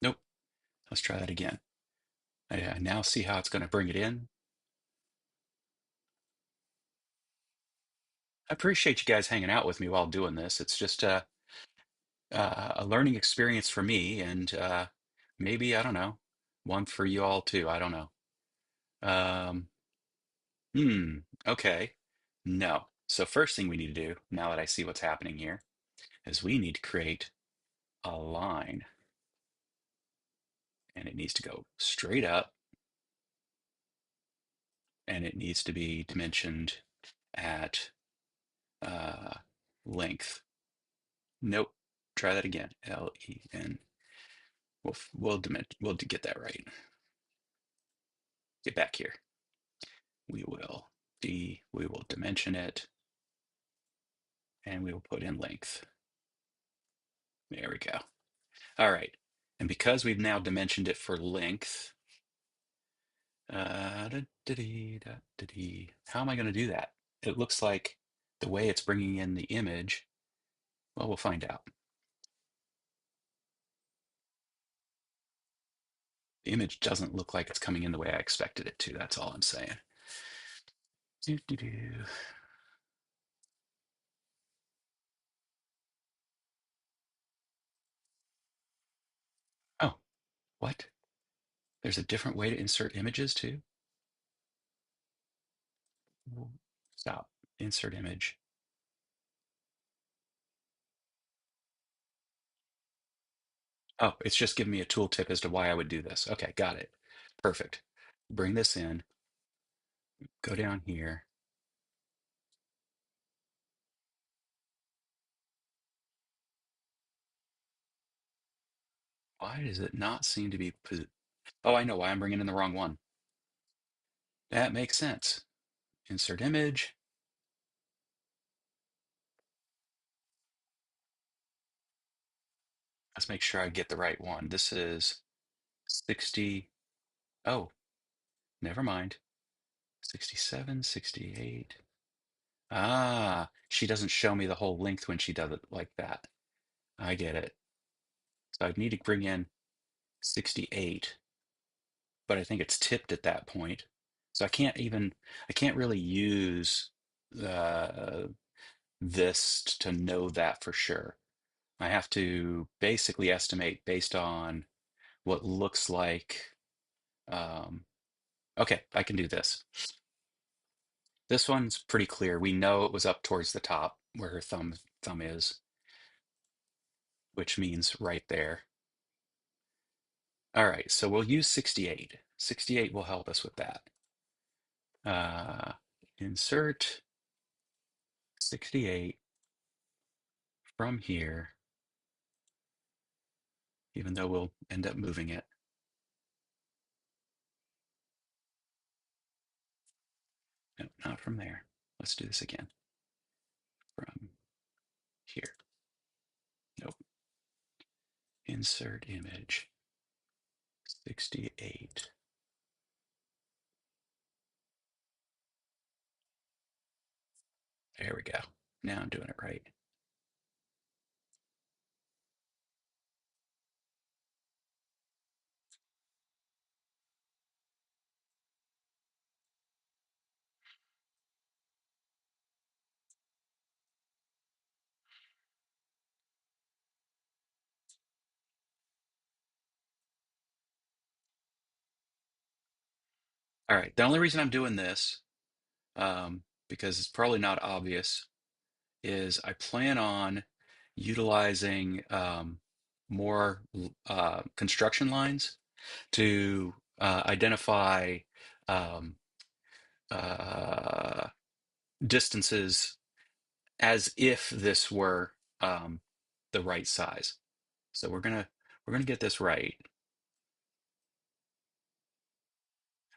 Nope. Let's try that again. I now see how it's going to bring it in. I appreciate you guys hanging out with me while doing this. It's just a learning experience for me, and maybe, I don't know, one for you all too. I don't know. Um, hmm, okay. No. So first thing we need to do, now that I see what's happening here, is we need to create a line, and it needs to go straight up, and it needs to be dimensioned at uh, length. Nope. Try that again. Len. We'll get that right. Get back here. We will dimension it and we will put in length. There we go. All right. And because we've now dimensioned it for length, how am I going to do that? It looks like the way it's bringing in the image, well, we'll find out. The image doesn't look like it's coming in the way I expected it to. That's all I'm saying. Do, do, do. Oh, what? There's a different way to insert images too? Stop. Insert image. Oh, it's just giving me a tooltip as to why I would do this. Okay, got it. Perfect. Bring this in, go down here. Why does it not seem to be? Oh, I know why I'm bringing in the wrong one. That makes sense. Insert image. Let's make sure I get the right one. This is 60. Oh, never mind. 67, 68. Ah, she doesn't show me the whole length when she does it like that. I get it. So I'd need to bring in 68, but I think it's tipped at that point. So I can't really use uh, this to know that for sure. I have to basically estimate based on what looks like. Um, okay, I can do this. This one's pretty clear. We know it was up towards the top where her thumb is, which means right there. All right, so we'll use 68. 68 will help us with that. Uh, insert 68 from here, even though we'll end up moving it. No, not from there. Let's do this again. From here. Nope. Insert image 68. There we go. Now I'm doing it right. All right. The only reason I'm doing this, because it's probably not obvious, is I plan on utilizing more construction lines to identify um, uh, distances as if this were um, the right size. So we're gonna get this right,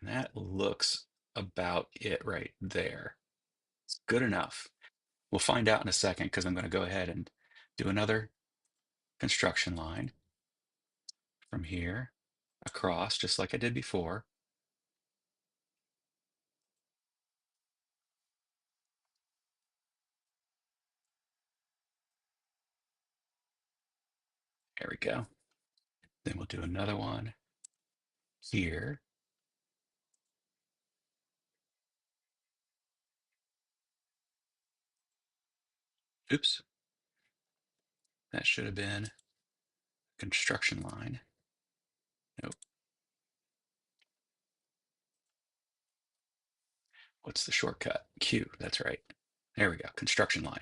and that looks about it right there. It's good enough. We'll find out in a second because I'm going to go ahead and do another construction line from here across, just like I did before. There we go. Then we'll do another one here. Oops, that should have been a construction line. Nope. What's the shortcut? Q, that's right. There we go, construction line.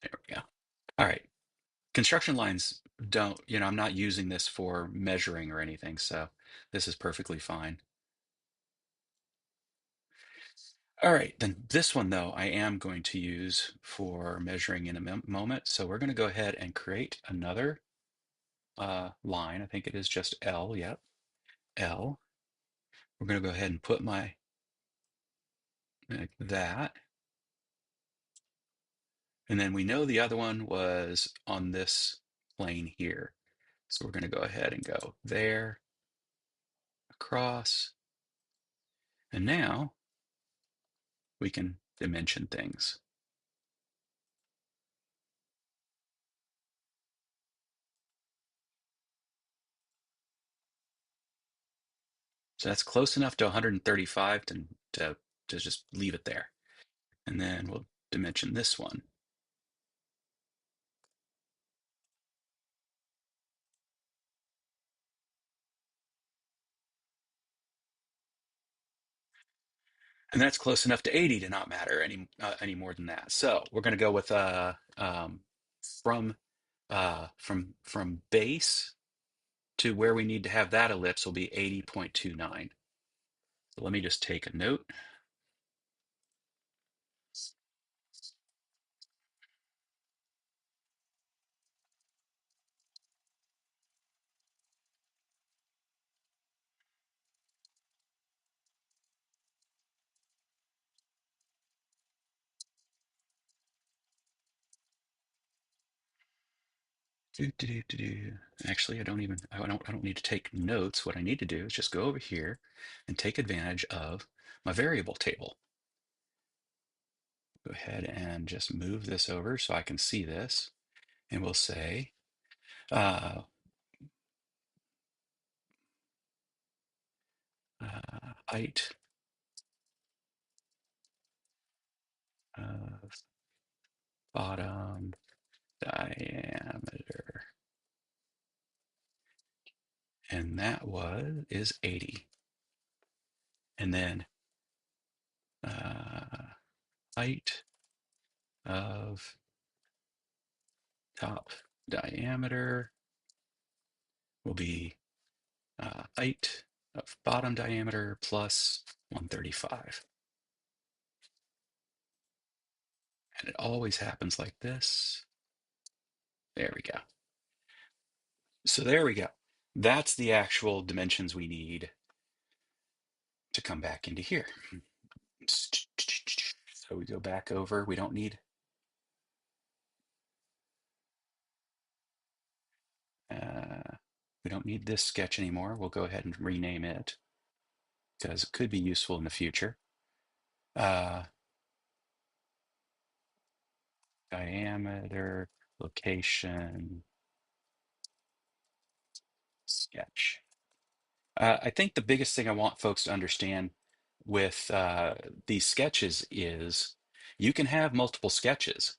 There we go. All right. Construction lines don't, I'm not using this for measuring or anything, so this is perfectly fine. All right, then this one though, I am going to use for measuring in a moment. So we're going to go ahead and create another line. I think it is just L. Yep, L. We're going to go ahead and put like that. And then we know the other one was on this plane here. So we're going to go ahead and go there, across. And now we can dimension things. So that's close enough to 135 to just leave it there. And then we'll dimension this one. And that's close enough to 80 to not matter any more than that. So we're going to go with from from base to where we need to have that ellipse will be 80.29. So let me just take a note. Actually, I don't need to take notes. What I need to do is just go over here and take advantage of my variable table. Go ahead and just move this over so I can see this. And we'll say uh, height of bottom diameter. And that is 80. And then height of top diameter will be height of bottom diameter plus 135. And it always happens like this. There we go. So there we go. That's the actual dimensions we need to come back into here. So we go back over. Uh, we don't need this sketch anymore. We'll go ahead and rename it because it could be useful in the future. Uh, Diameter, location, sketch. I think the biggest thing I want folks to understand with these sketches is you can have multiple sketches,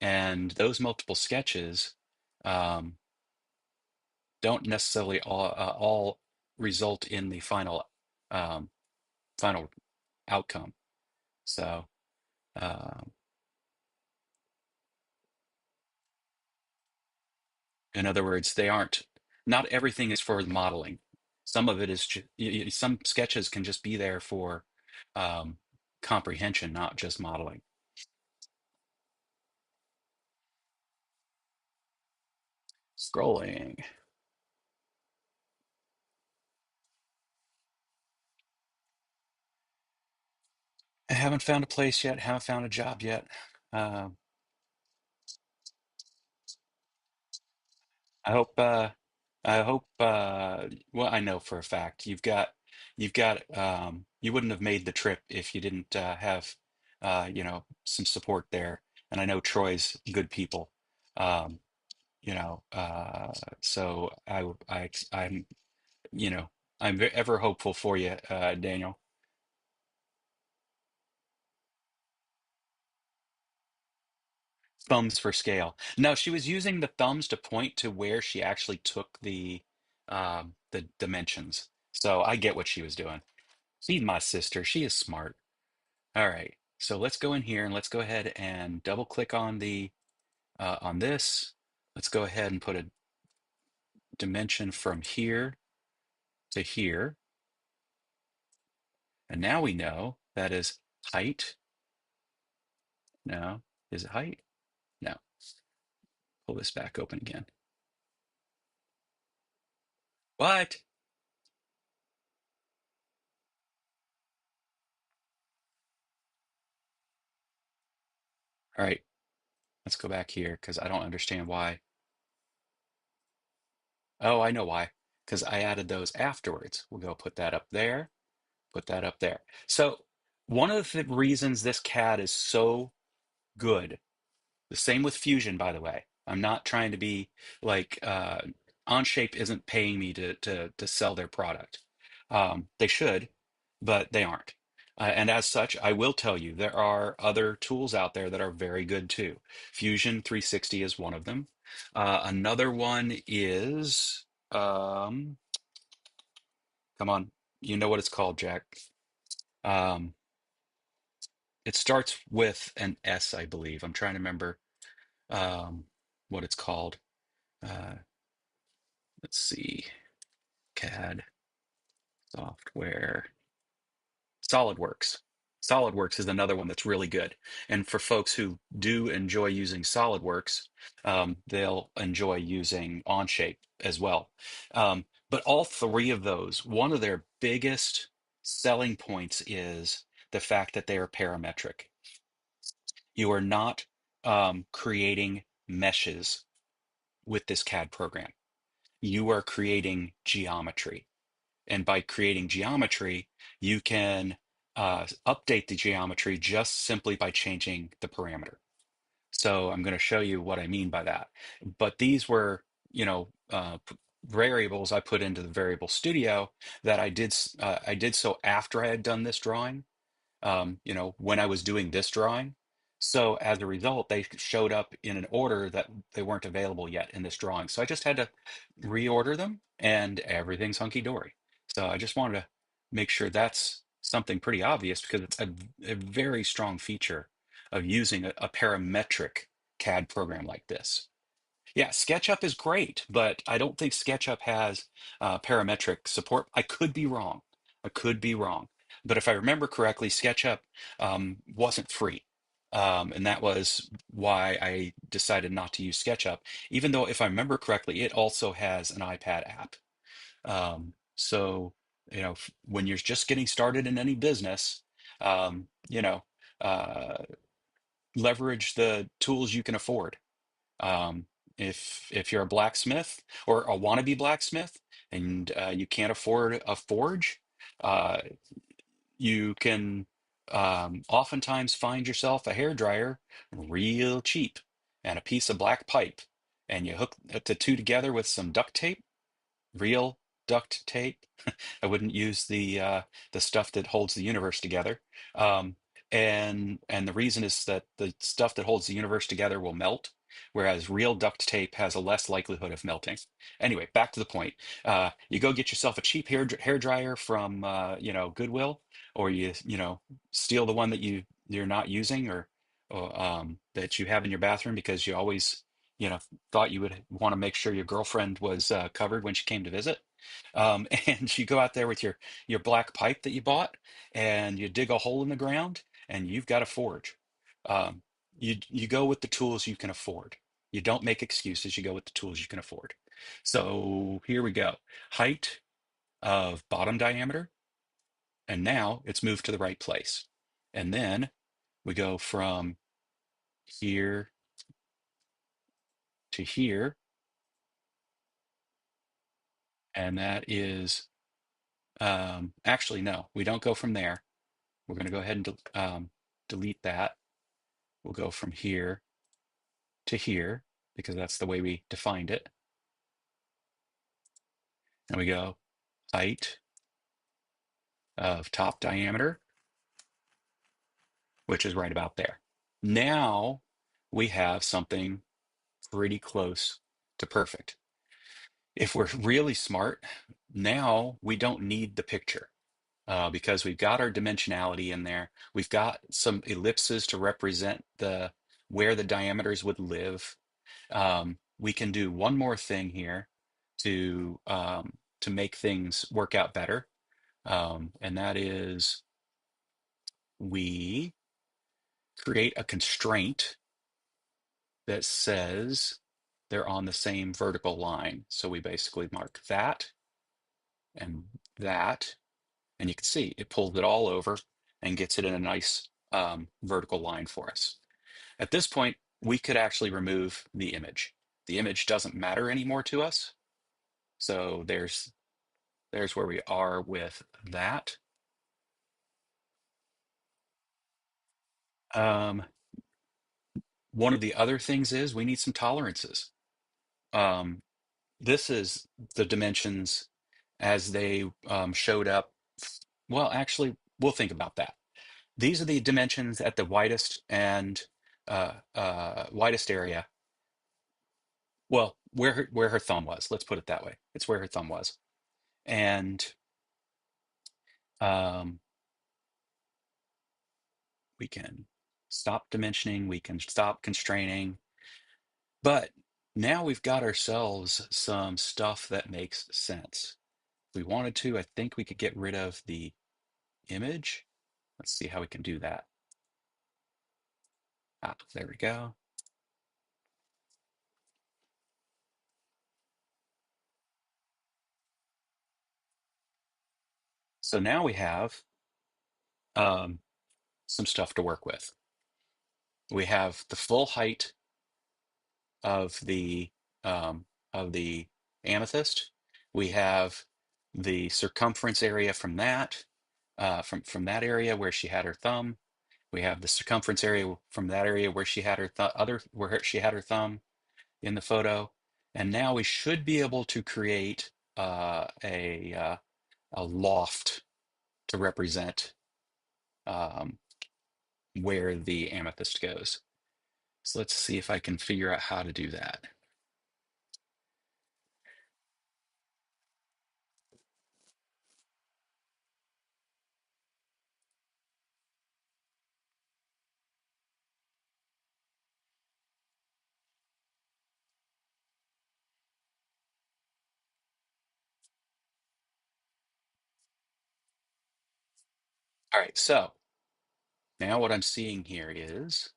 and those multiple sketches um, don't necessarily all result in the um, final outcome. So, um, in other words, not everything is for modeling. Some of it is, some sketches can just be there for um, comprehension, not just modeling. Scrolling. I haven't found a place yet, haven't found a job yet. Uh, I hope, well, I know for a fact you wouldn't have made the trip if you didn't have, some support there. And I know Troy's good people. Um, so I'm, you know, I'm ever hopeful for you, Daniel. Thumbs for scale. No, she was using the thumbs to point to where she actually took the dimensions. So I get what she was doing. She's my sister. She is smart. All right. So let's go in here and let's go ahead and double click on the on this. Let's go ahead and put a dimension from here to here. And now we know that is height. No, is it height? No. Pull this back open again. What? All right. Let's go back here because I don't understand why. Oh, I know why. Because I added those afterwards. We'll go put that up there, put that up there. So one of the reasons this CAD is so good, the same with Fusion, by the way. I'm not trying to be like Onshape isn't paying me to sell their product. They should, but they aren't. And as such, I will tell you there are other tools out there that are very good too. Fusion 360 is one of them. Another one is, come on, you know what it's called, Jack. Um, it starts with an S, I believe. I'm trying to remember what it's called. Uh, let's see, CAD software. SolidWorks. SolidWorks is another one that's really good. And for folks who do enjoy using SolidWorks, they'll enjoy using Onshape as well. But all three of those, one of their biggest selling points is the fact that they are parametric. You are not creating meshes with this CAD program. You are creating geometry. And by creating geometry, you can update the geometry just simply by changing the parameter. So I'm going to show you what I mean by that. But these were, variables I put into the variable studio that I did so after I had done this drawing, when I was doing this drawing. So as a result, they showed up in an order that they weren't available yet in this drawing. So I just had to reorder them and everything's hunky dory. So I just wanted to make sure that's something pretty obvious because it's a very strong feature of using a parametric CAD program like this. Yeah, SketchUp is great, but I don't think SketchUp has parametric support. I could be wrong. I could be wrong. But if I remember correctly, SketchUp wasn't free. And that was why I decided not to use SketchUp, even though, if I remember correctly, it also has an iPad app. So, when you're just getting started in any business, um, you know, uh, leverage the tools you can afford. Um, if you're a blacksmith or a wannabe blacksmith and you can't afford a forge, uh, you can oftentimes find yourself a hair dryer real cheap and a piece of black pipe, and you hook the two together with some duct tape, real duct tape. I wouldn't use the stuff that holds the universe together. Um, and the reason is that the stuff that holds the universe together will melt, whereas real duct tape has a less likelihood of melting. Anyway, back to the point. You go get yourself a cheap hair dryer from Goodwill, or you steal the one that you're not using, or that you have in your bathroom because you always you know thought you would want to make sure your girlfriend was covered when she came to visit. And you go out there with your black pipe that you bought, and you dig a hole in the ground, and you've got a forge. Um, you go with the tools you can afford. You don't make excuses. You go with the tools you can afford. So here we go. Height of bottom diameter, and now it's moved to the right place. And then we go from here to here, and that is actually no, we don't go from there. We're going to go ahead and delete that. We'll go from here to here because that's the way we defined it. And we go height of top diameter, which is right about there. Now we have something pretty close to perfect. If we're really smart, now we don't need the picture because we've got our dimensionality in there. We've got some ellipses to represent the where the diameters would live. We can do one more thing here to make things work out better, and that is we create a constraint that says they're on the same vertical line. So we basically mark that and that, and you can see it pulls it all over and gets it in a nice vertical line for us. At this point, we could actually remove the image. The image doesn't matter anymore to us. So there's where we are with that. Um, One of the other things is we need some tolerances. Um, this is the dimensions as they showed up. Well, actually, we'll think about that. These are the dimensions at the widest and widest area. Well, where her thumb was. Let's put it that way. It's where her thumb was, and um, we can stop dimensioning. We can stop constraining. But now we've got ourselves some stuff that makes sense. If we wanted to, I think we could get rid of the image. Let's see how we can do that. There we go. So now we have um, some stuff to work with. We have the full height of the of the amethyst. We have the circumference area from that, from that area where she had her thumb. We have the circumference area from that area where she had her where she had her thumb in the photo. And now we should be able to create a loft to represent um, where the amethyst goes. So let's see if I can figure out how to do that. All right, so now what I'm seeing here is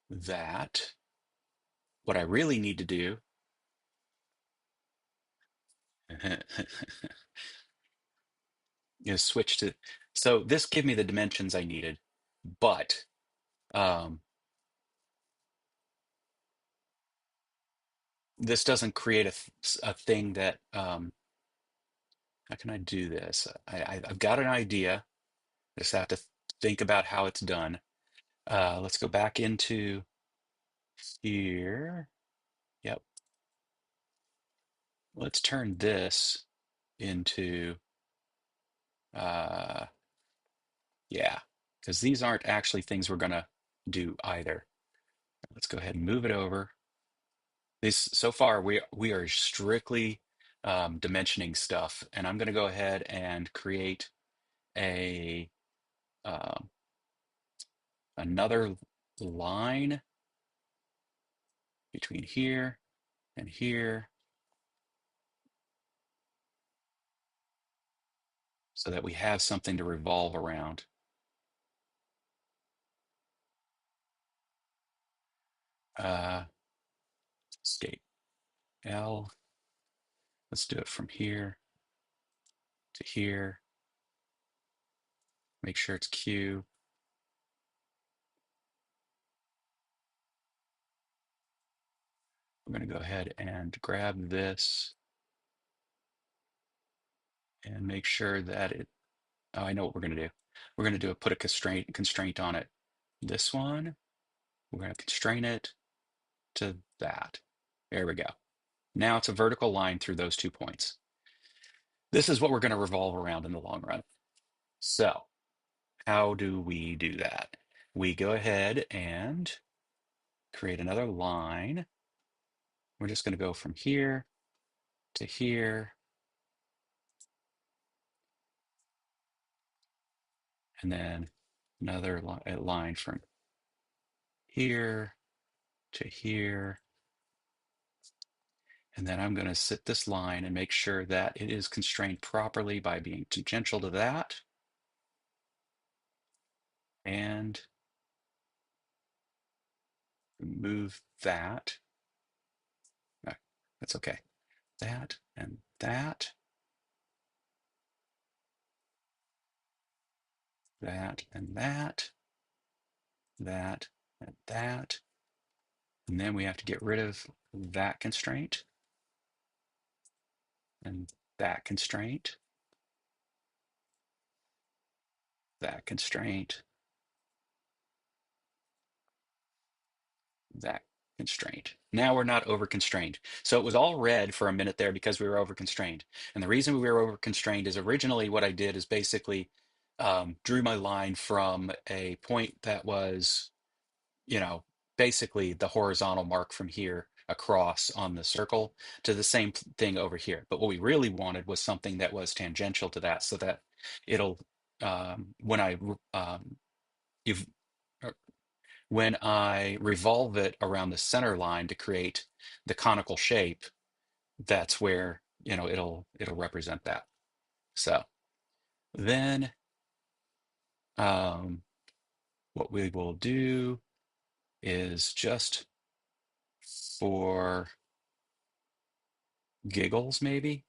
that what I really need to do is switch to, so this gave me the dimensions I needed, but um, this doesn't create a thing that, how can I do this? I've got an idea. I just have to think about how it's done. Let's go back into here. Yep. Let's turn this into, uh, yeah, because these aren't actually things we're gonna do either. Let's go ahead and move it over. This so far we are strictly dimensioning stuff, and I'm gonna go ahead and create a um, another line between here and here so that we have something to revolve around. Uh, Escape L. Let's do it from here to here. Make sure it's Q. We're going to go ahead and grab this and make sure that it, oh, I know what we're going to do. We're going to do a put a constraint on it. This one, we're going to constrain it to that. There we go. Now it's a vertical line through those 2 points. This is what we're going to revolve around in the long run. So how do we do that? We go ahead and create another line. We're just going to go from here to here. And then another line from here to here. And then I'm going to set this line and make sure that it is constrained properly by being tangential to that. And remove that. No, that's okay. That and that. That and that. That and that. And then we have to get rid of that constraint and that constraint, that constraint, that constraint. Now we're not over constrained. So it was all red for a minute there because we were over constrained. And the reason we were over constrained is originally what I did is basically drew my line from a point that was, you know, basically the horizontal mark from here across on the circle to the same thing over here. But what we really wanted was something that was tangential to that so that it'll, when I, you've, when I revolve it around the center line to create the conical shape, that's where, you know, it'll represent that. So then um, what we will do is just for giggles, maybe.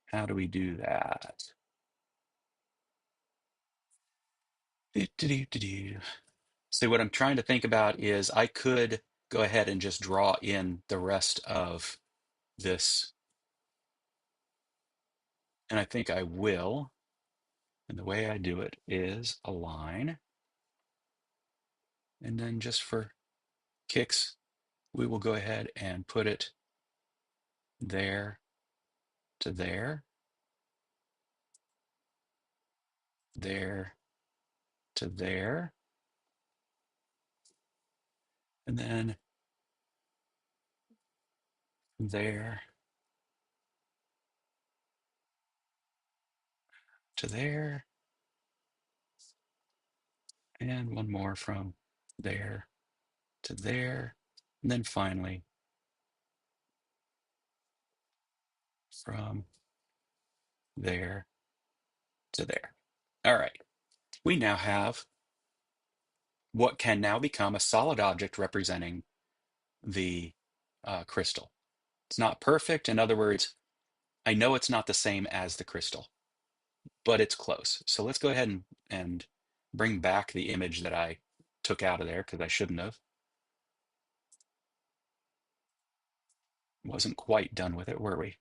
How do we do that? Do-do-do-do-do. So what I'm trying to think about is I could go ahead and just draw in the rest of this, and I think I will. And the way I do it is align, and then just for kicks, we will go ahead and put it there to there, there to there, and then there to there, and one more from there to there, and then finally from there to there. All right, we now have what can now become a solid object representing the crystal. It's not perfect. In other words, I know it's not the same as the crystal, but it's close. So let's go ahead and bring back the image that I took out of there because I shouldn't have. Wasn't quite done with it, were we?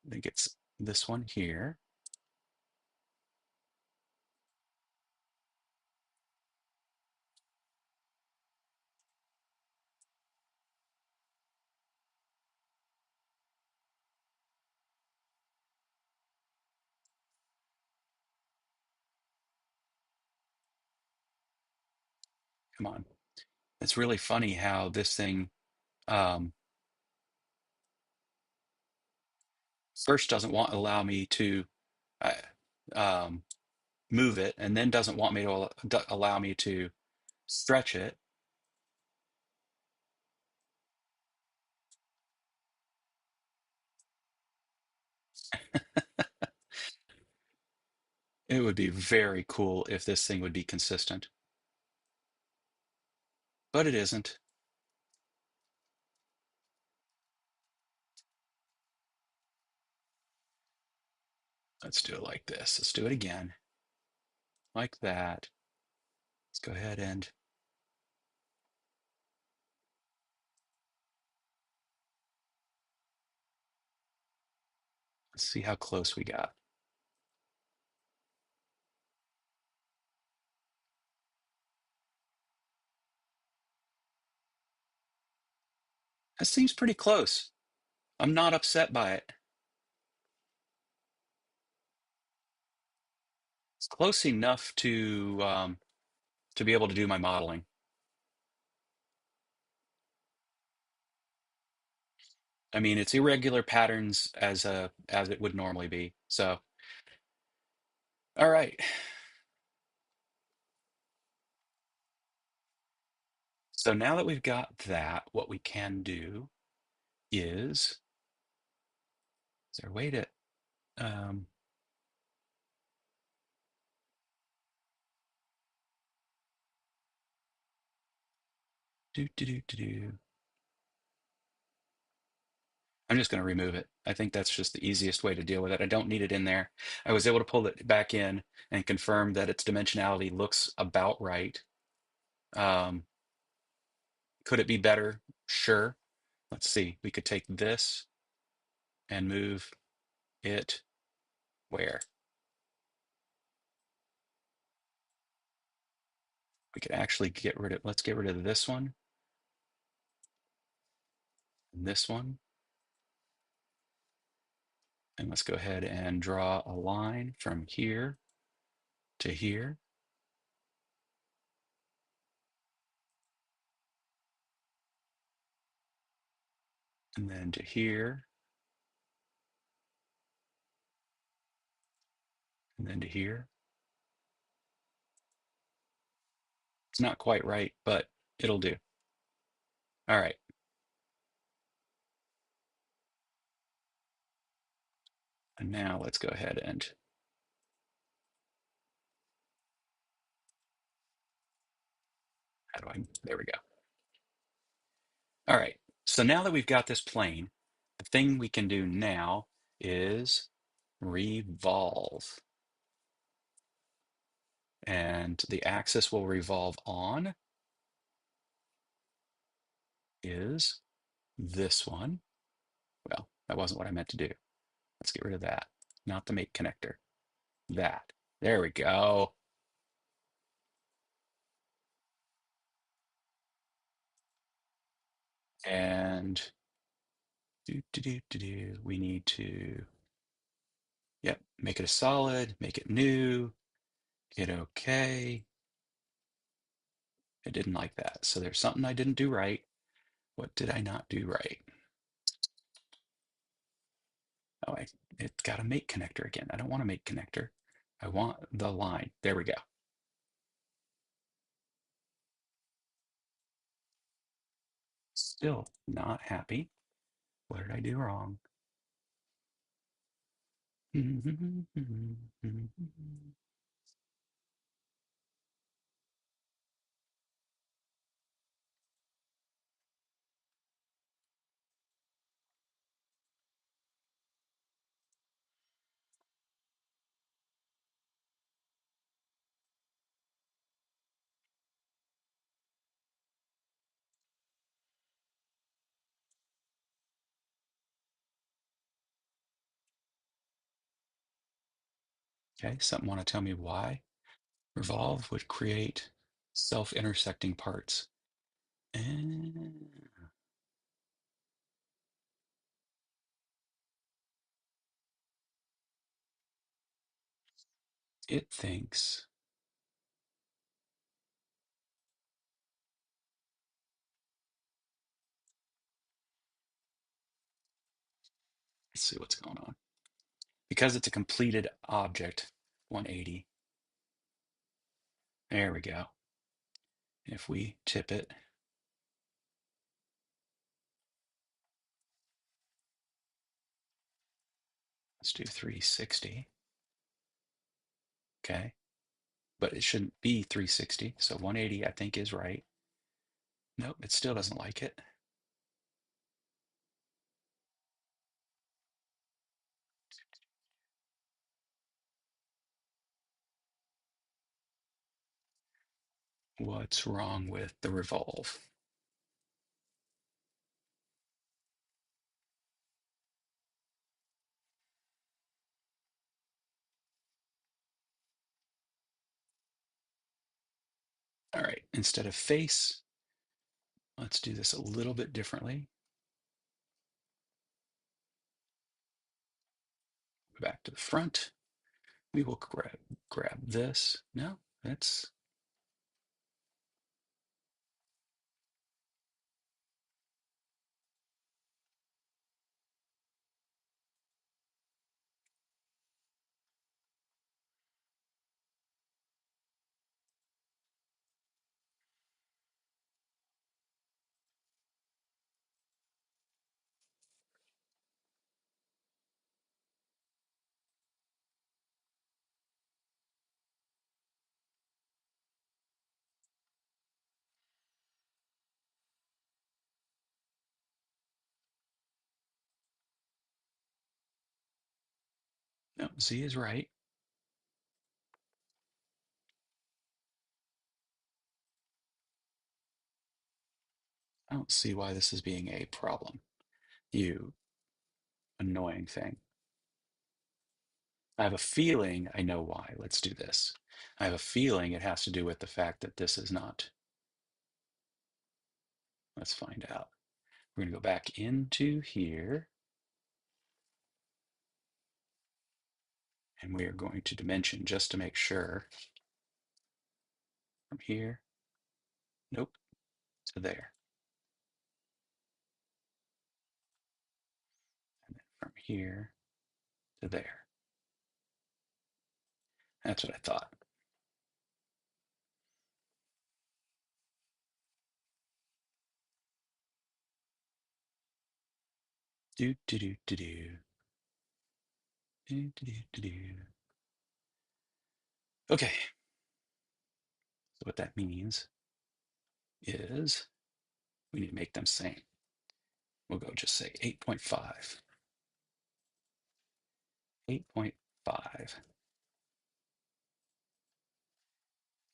I think it's this one here. Come on. It's really funny how this thing um, first doesn't want allow me to uh, um, move it, and then doesn't want me to allow me to stretch it. It would be very cool if this thing would be consistent, but it isn't. Let's do it like this. Let's do it again, like that. Let's go ahead and let's see how close we got. That seems pretty close. I'm not upset by it. It's close enough to be able to do my modeling. I mean, it's irregular patterns as it would normally be. So, all right. So now that we've got that, what we can do is there a way to um, do. I'm just going to remove it. I think that's just the easiest way to deal with it. I don't need it in there. I was able to pull it back in and confirm that its dimensionality looks about right. Um, could it be better? Sure. Let's see. We could take this and move it where? We could actually get rid of, let's get rid of this one and this one. And let's go ahead and draw a line from here to here. And then to here. And then to here. It's not quite right, but it'll do. All right. And now let's go ahead and how do I, there we go. All right. So now that we've got this plane, the thing we can do now is revolve. and the axis will revolve on is this one. Well, that wasn't what I meant to do. Let's get rid of that. Not the mate connector. That. There we go. And we need to, yep, make it a solid, make it new, hit OK. I didn't like that. So there's something I didn't do right. What did I not do right? Oh, it's got a mate connector again. I don't want a mate connector. I want the line. There we go. Still not happy. What did I do wrong? Okay, something want to tell me why? Revolve would create self-intersecting parts. And it thinks let's see what's going on. Because it's a completed object, 180. There we go. If we tip it, let's do 360. Okay. But it shouldn't be 360. So 180, I think, is right. Nope, it still doesn't like it. What's wrong with the revolve? All right, instead of face, let's do this a little bit differently. Go back to the front. We will grab this. No, that's no, Z is right. I don't see why this is being a problem. You annoying thing. I have a feeling I know why. Let's do this. I have a feeling it has to do with the fact that this is not. Let's find out. We're going to go back into here and we are going to dimension just to make sure from here, nope, to there. And then from here to there. That's what I thought. Do, do, do, do, do. Do, do, do, do, do. Okay, so what that means is we need to make them same. We'll go just say 8.5. 8.5.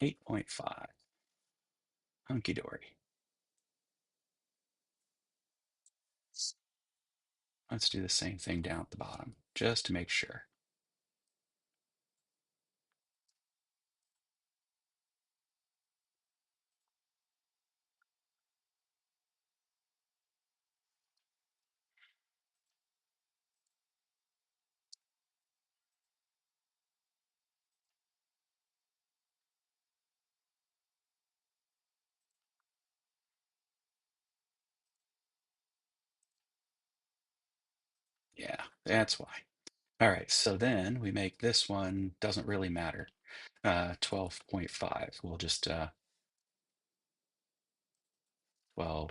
8.5. Hunky dory. Let's do the same thing down at the bottom, just to make sure. Yeah, that's why. All right, so then we make this one, doesn't really matter. 12.5. We'll just 12.5.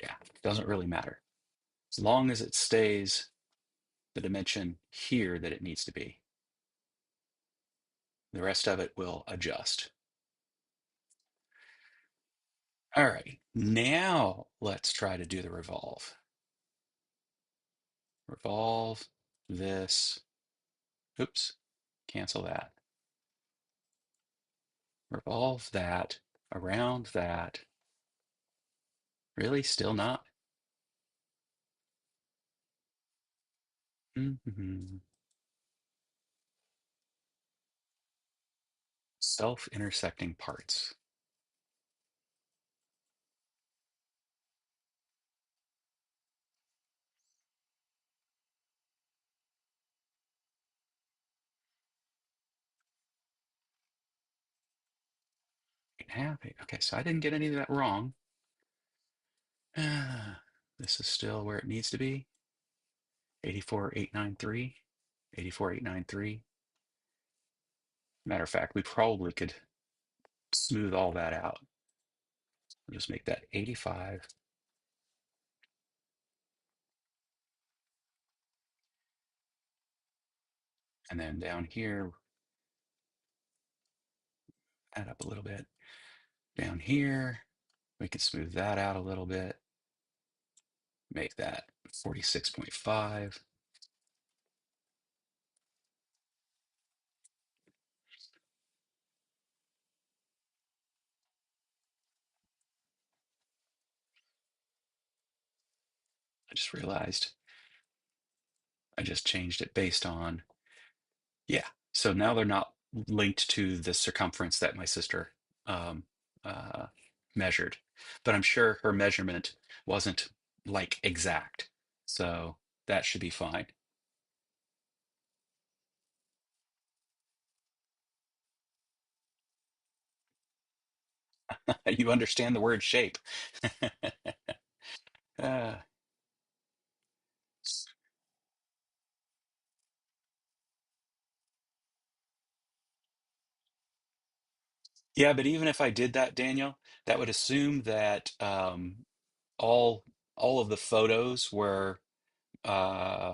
Yeah, doesn't really matter. As long as it stays the dimension here that it needs to be. The rest of it will adjust. All right, now let's try to do the revolve. Revolve this. Oops, cancel that. Revolve that around that. Really, still not? Self-intersecting parts. Happy. Okay, so I didn't get any of that wrong. This is still where it needs to be. 84,893. 84,893. Matter of fact, we probably could smooth all that out. We'll just make that 85. And then down here, add up a little bit. Down here, we can smooth that out a little bit. Make that 46.5. I just realized I just changed it based on, yeah. So now they're not linked to the circumference that my sister um, uh, measured, but I'm sure her measurement wasn't like exact. So that should be fine. You understand the word shape. uh, yeah, but even if I did that, Daniel, that would assume that all all of the photos were uh,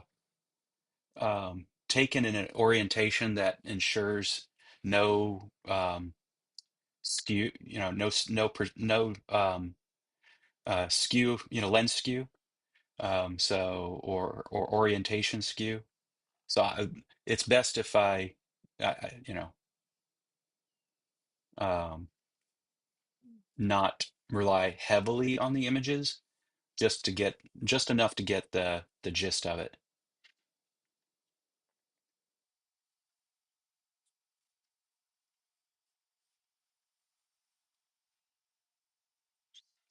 taken in an orientation that ensures no skew, no skew, lens skew, or orientation skew. So it's best if um, not rely heavily on the images, just to get just enough to get the gist of it.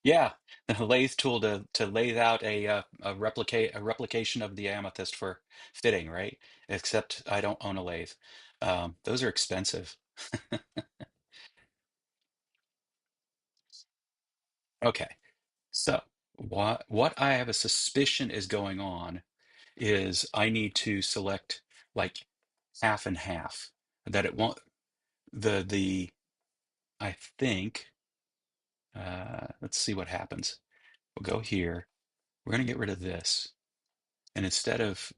Yeah, the lathe tool to lathe out a replication of the amethyst for fitting, right? Except I don't own a lathe. Those are expensive. Okay, so what I have a suspicion is going on is I need to select like half and half. That it won't the I think let's see what happens. We'll go here. We're going to get rid of this. And instead of,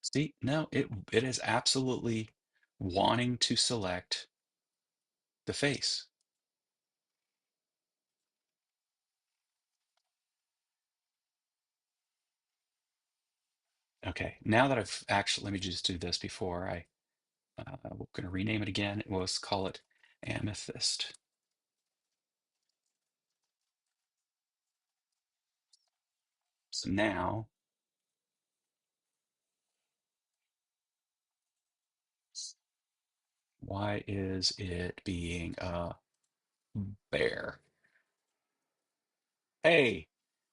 see, no, it is absolutely wanting to select the face. Okay, now that I've actually, let me just do this before we're going to rename it again. We'll call it amethyst. So now, why is it being a bear? Hey,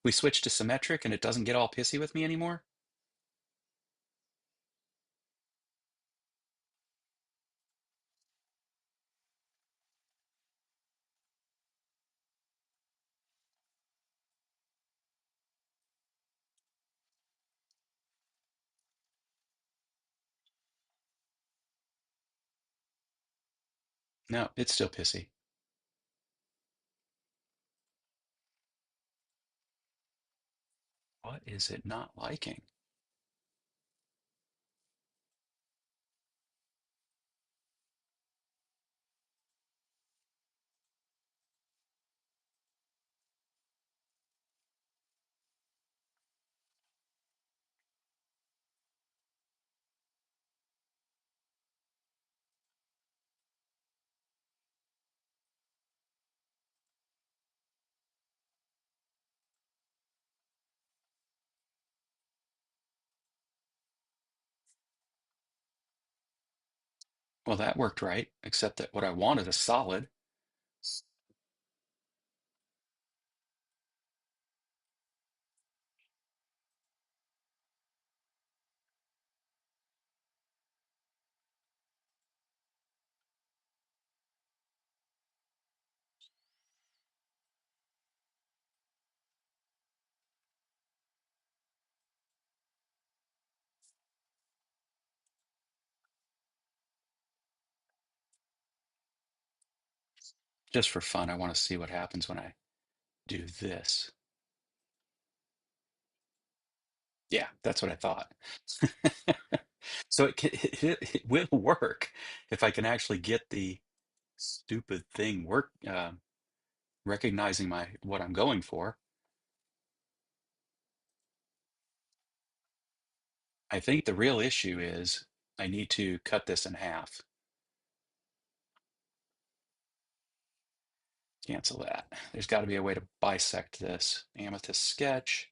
we switched to symmetric and it doesn't get all pissy with me anymore? No, it's still pissy. What is it not liking? Well, that worked right, except that what I wanted is solid. Just for fun, I want to see what happens when I do this. Yeah, that's what I thought. So it will work if I can actually get the stupid thing recognizing my what I'm going for. I think the real issue is I need to cut this in half. Cancel that. There's got to be a way to bisect this. Amethyst sketch.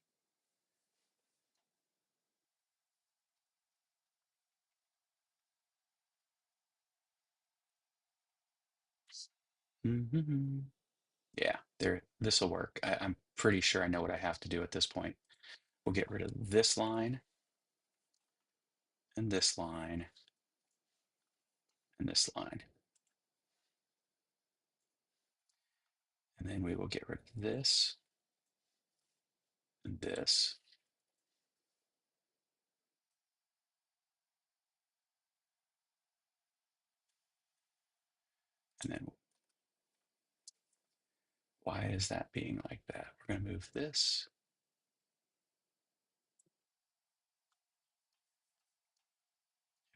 Mhm. Yeah, there. This will work. I'm pretty sure I know what I have to do at this point. We'll get rid of this line and this line and this line. And then we will get rid of this and this. And then why is that being like that? We're going to move this.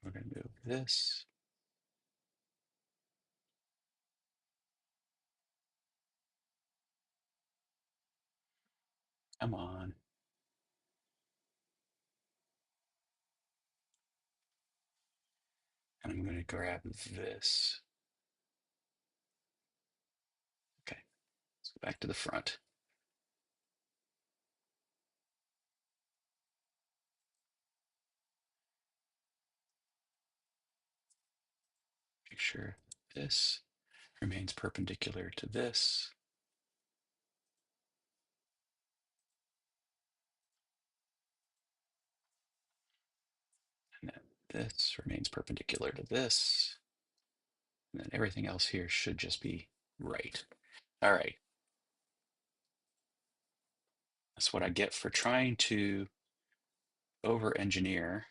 We're going to move this. Come on. And I'm going to grab this. Okay, let's go back to the front. Make sure this remains perpendicular to this. And then this remains perpendicular to this. And then everything else here should just be right. All right. That's what I get for trying to over engineer.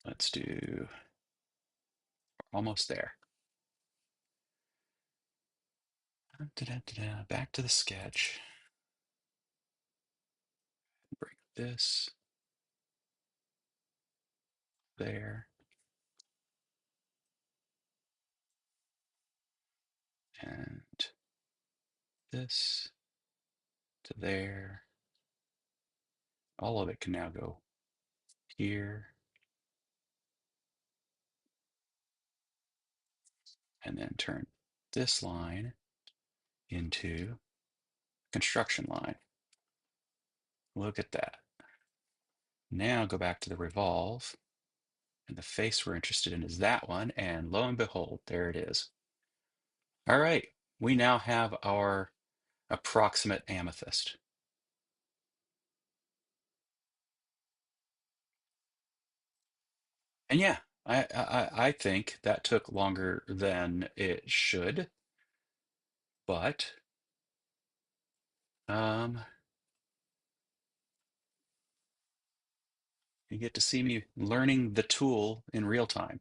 Let's do almost there. Da-da-da-da. Back to the sketch. Bring this there. this to there. All of it can now go here and then turn this line into construction line. Look at that. Now go back to the revolve, and the face we're interested in is that one, and lo and behold, there it is. All right, we now have our approximate amethyst. And yeah, I think that took longer than it should, but um, you get to see me learning the tool in real time.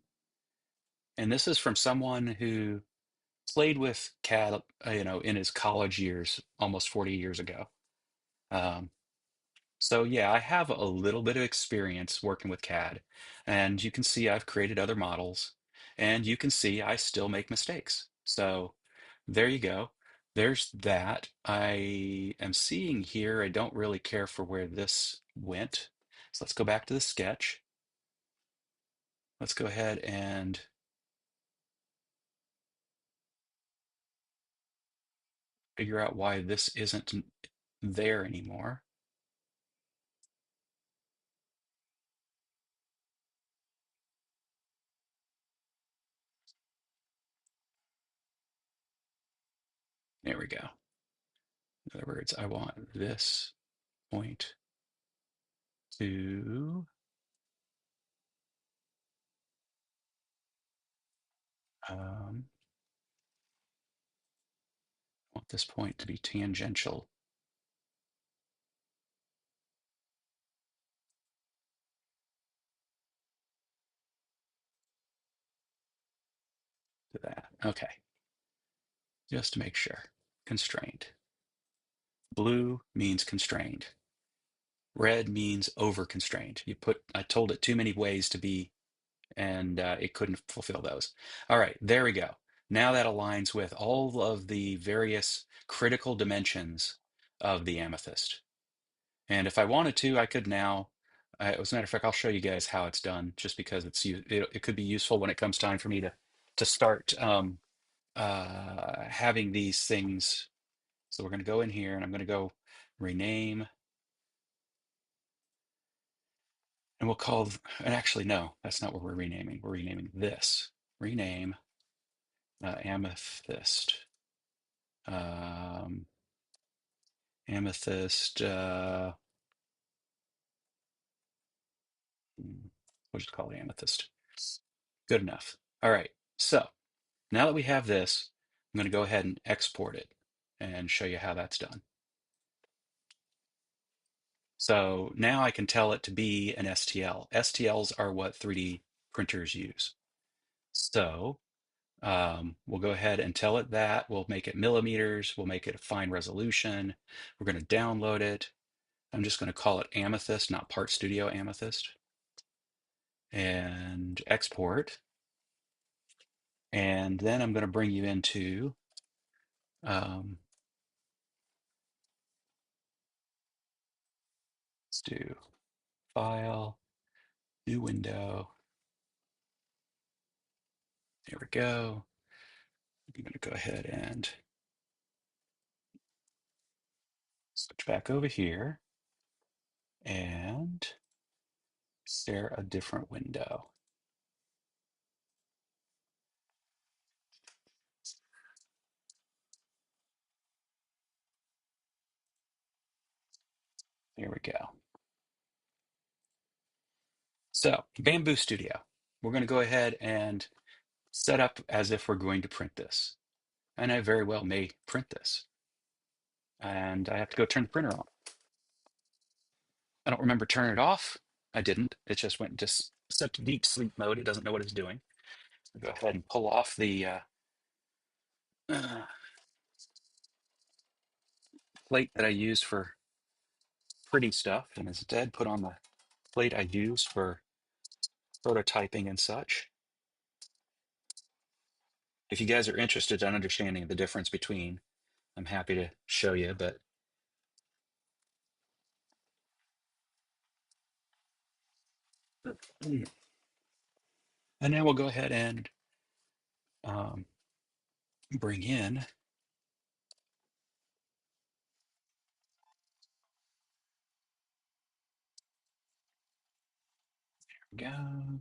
And this is from someone who played with CAD, in his college years, almost 40 years ago. Um, so yeah, I have a little bit of experience working with CAD, and you can see I've created other models, and you can see I still make mistakes. So there you go. There's that. I am seeing here, I don't really care for where this went. So let's go back to the sketch. Let's go ahead and figure out why this isn't there anymore. There we go. In other words, I want this point to want this point to be tangential to that. Okay, just to make sure. Constrained. Blue means constrained. Red means over constrained. I told it too many ways to be, and it couldn't fulfill those. All right, there we go. Now that aligns with all of the various critical dimensions of the amethyst. And if I wanted to, I could now, as a matter of fact, I'll show you guys how it's done just because it could be useful when it comes time for me to start having these things. So we're going to go in here and I'm going to go rename, and we'll call, and actually, no, that's not what we're renaming. We're renaming this. Rename amethyst. Um, amethyst, we'll just call it amethyst. Good enough. All right. So now that we have this, I'm going to go ahead and export it and show you how that's done. So now I can tell it to be an STL. STLs are what 3D printers use. So we'll go ahead and tell it that. We'll make it millimeters. We'll make it a fine resolution. We're going to download it. I'm just going to call it Amethyst, not Part Studio Amethyst. And export. And then I'm going to bring you into let's do File, New Window. There we go. I'm going to go ahead and switch back over here and share a different window. There we go. So Bamboo Studio, we're going to go ahead and set up as if we're going to print this. And I very well may print this. And I have to go turn the printer on. I don't remember turning it off. I didn't. It just went into such deep sleep mode. It doesn't know what it's doing. I'll go ahead and pull off the uh, plate that I use for pretty stuff and instead put on the plate I use for prototyping and such. If you guys are interested in understanding the difference between I'm happy to show you, but and then we'll go ahead and um, bring in,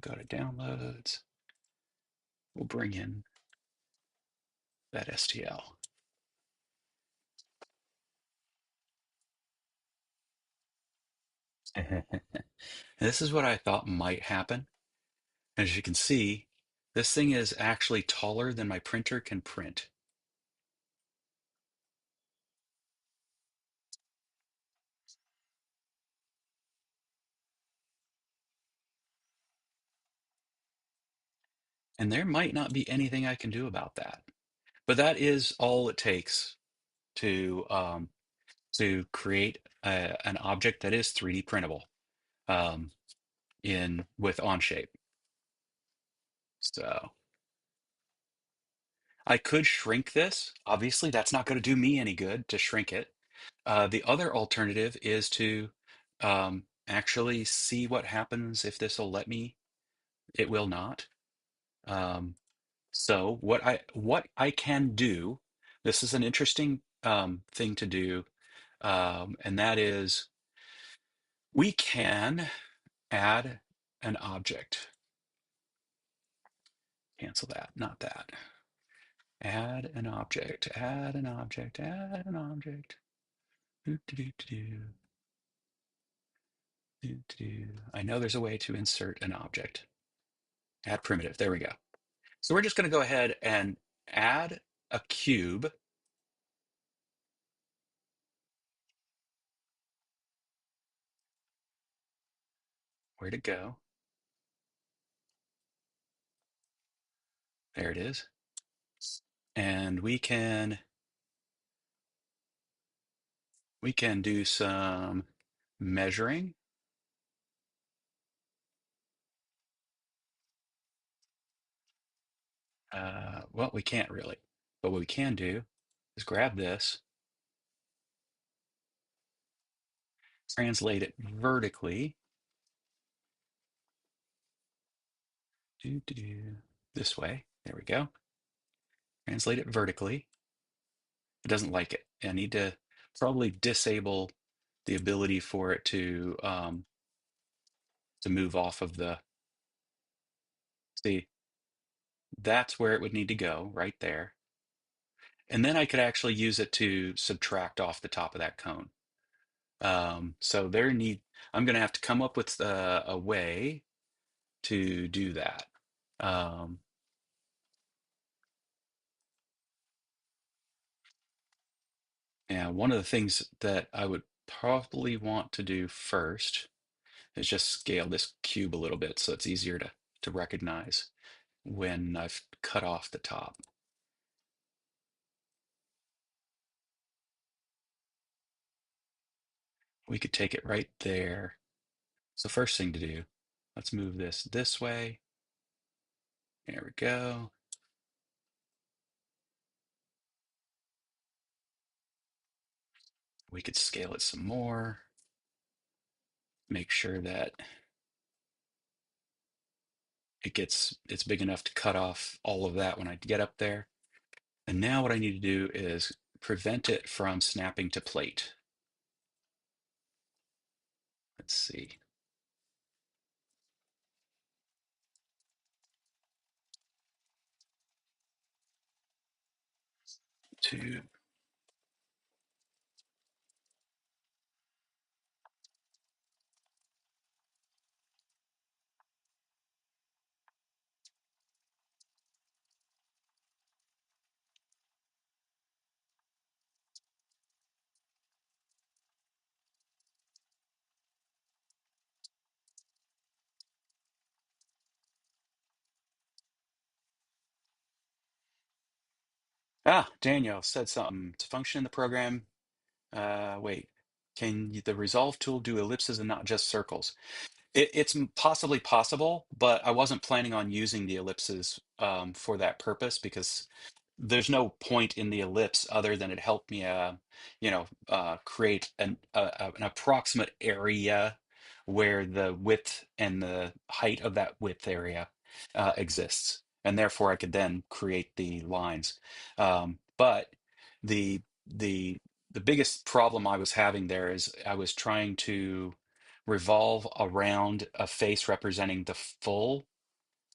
go to downloads. We'll bring in that STL. This is what I thought might happen. As you can see, this thing is actually taller than my printer can print. And there might not be anything I can do about that. But that is all it takes to create an object that is 3D printable um, in with Onshape. So I could shrink this. Obviously, that's not going to do me any good to shrink it. The other alternative is to actually see what happens if this will let me. It will not. Um, so what I can do, this is an interesting thing to do, and that is we can add an object. Cancel that, not that. Add an object, add an object, add an object. Do, do, do, do, do, do, do. I know there's a way to insert an object. Add primitive. There we go. So we're just going to go ahead and add a cube. Where'd it go? There it is. And we can do some measuring. Well, we can't really, but what we can do is grab this, translate it vertically, this way. There we go. Translate it vertically. It doesn't like it. I need to probably disable the ability for it to move off of the. See, that's where it would need to go, right there. And then I could actually use it to subtract off the top of that cone. So I'm going to have to come up with a way to do that. Um, and one of the things that I would probably want to do first is just scale this cube a little bit so it's easier to recognize when I've cut off the top. We could take it right there. So first thing to do, let's move this way. There we go. We could scale it some more. Make sure that it's big enough to cut off all of that when I get up there. And now what I need to do is prevent it from snapping to plate. Let's see. Two. Ah, Daniel said something. It's a function in the program. Wait, can the resolve tool do ellipses and not just circles? It's possibly possible, but I wasn't planning on using the ellipses for that purpose because there's no point in the ellipse other than it helped me, create an approximate area where the width and the height of that width area exists, and therefore I could then create the lines. But the the biggest problem I was having there is I was trying to revolve around a face representing the full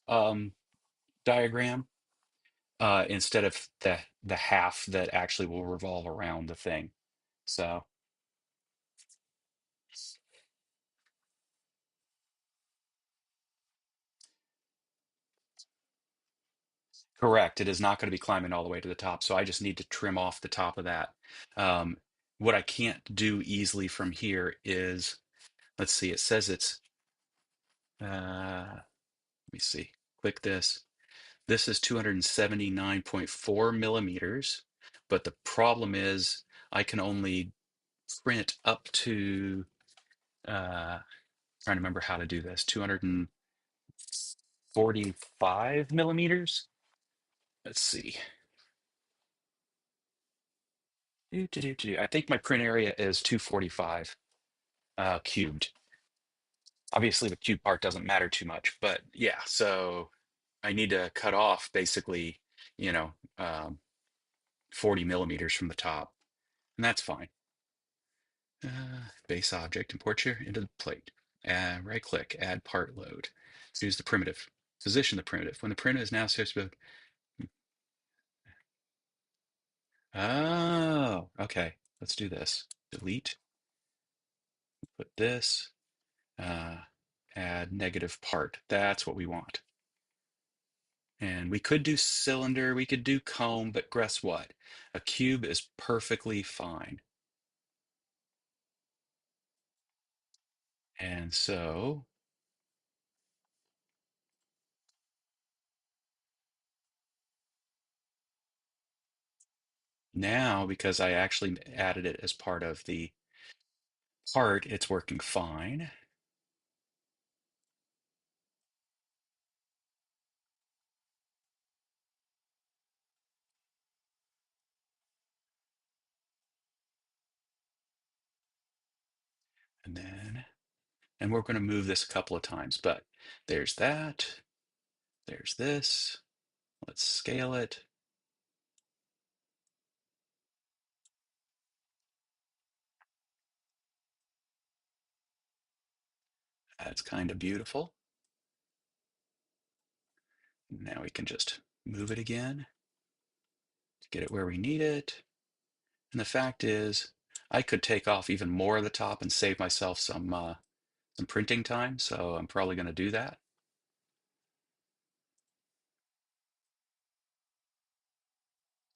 um, diagram instead of the half that actually will revolve around the thing. So correct, it is not going to be climbing all the way to the top. So I just need to trim off the top of that. Um, what I can't do easily from here is, let's see, it says it's, let me see, click this. This is 279.4 millimeters, but the problem is I can only print up to, trying to remember how to do this, 245 millimeters. Let's see. I think my print area is 245 cubed. Obviously, the cube part doesn't matter too much, but yeah, so I need to cut off basically, you know, 40 millimeters from the top, and that's fine. Base object, import your into the plate. Right click, add part load. Choose the primitive. Position the primitive. When the primitive is now supposed to be, oh, okay. Let's do this. Delete, put this, uh, add negative part. That's what we want. And we could do cylinder, we could do cone, but guess what? A cube is perfectly fine. And so now, because I actually added it as part of the part, it's working fine. And then, and we're going to move this a couple of times, but there's that, there's this. Let's scale it. That's kind of beautiful. Now we can just move it again to get it where we need it. And the fact is, I could take off even more of the top and save myself some printing time, so I'm probably going to do that.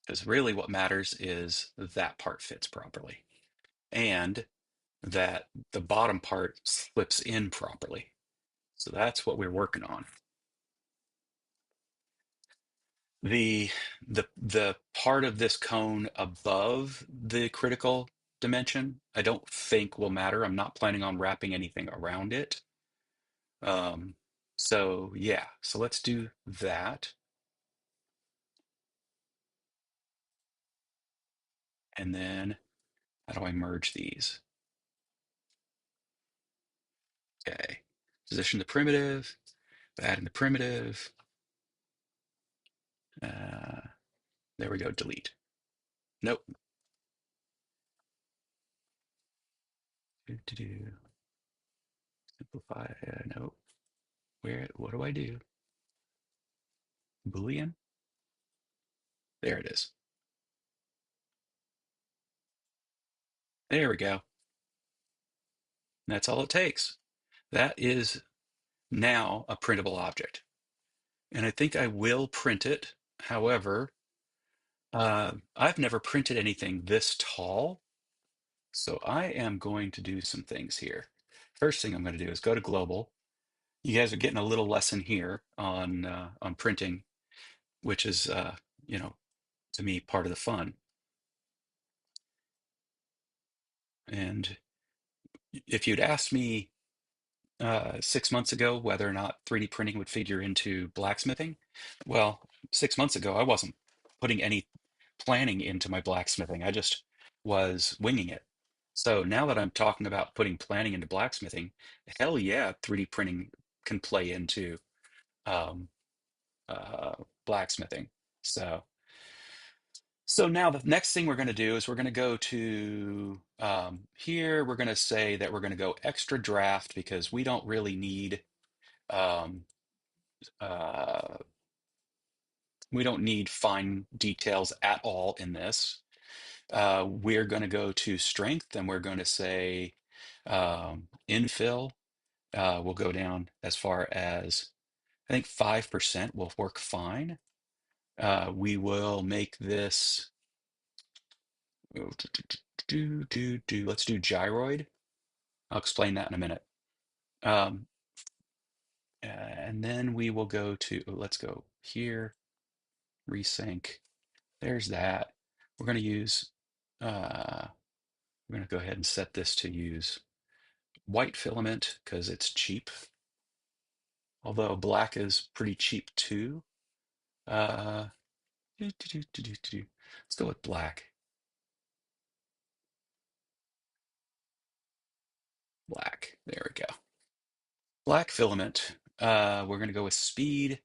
Because really what matters is that part fits properly and that the bottom part slips in properly. So that's what we're working on. The the part of this cone above the critical dimension, I don't think will matter. I'm not planning on wrapping anything around it. Um, so yeah, so let's do that. And then how do I merge these? Okay. Position the primitive, add in the primitive. Uh, there we go, delete. Nope. Do. Simplify, nope. What do I do? Boolean? There it is. There we go. That's all it takes. That is now a printable object. And I think I will print it. However, I've never printed anything this tall. So I am going to do some things here. First thing I'm going to do is go to global. You guys are getting a little lesson here on printing, which is you know, to me part of the fun. And if you'd asked me 6 months ago whether or not 3D printing would figure into blacksmithing, well, 6 months ago I wasn't. putting any planning into my blacksmithing. I just was winging it. So now that I'm talking about putting planning into blacksmithing, hell yeah, 3D printing can play into um, uh, blacksmithing. So, so now the next thing we're going to do is we're going to go to here. We're going to say that we're going to go extra draft because we don't really need um, uh, we don't need fine details at all in this. We're going to go to strength and we're going to say infill. We'll go down as far as I think 5% will work fine. We will make this, let's do gyroid. I'll explain that in a minute. Um, and then we will go to, let's go here, resync. There's that. We're going to use, we're going to go ahead and set this to use white filament because it's cheap, although black is pretty cheap too. Uh, Let's go with black. Black. There we go. Black filament. We're going to go with speed,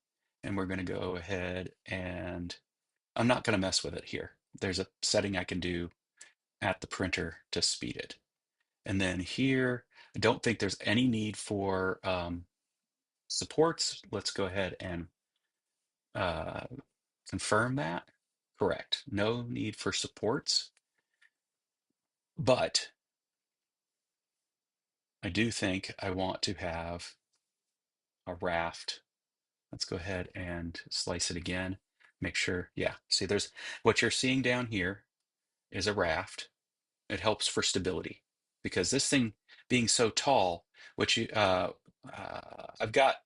and we're going to go ahead and I'm not going to mess with it here. There's a setting I can do at the printer to speed it. And then here, I don't think there's any need for supports. Let's go ahead and uh, confirm that. Correct. No need for supports, but I do think I want to have a raft. Let's go ahead and slice it again. Make sure, yeah, see there's what you're seeing down here is a raft. It helps for stability because this thing being so tall, which I've got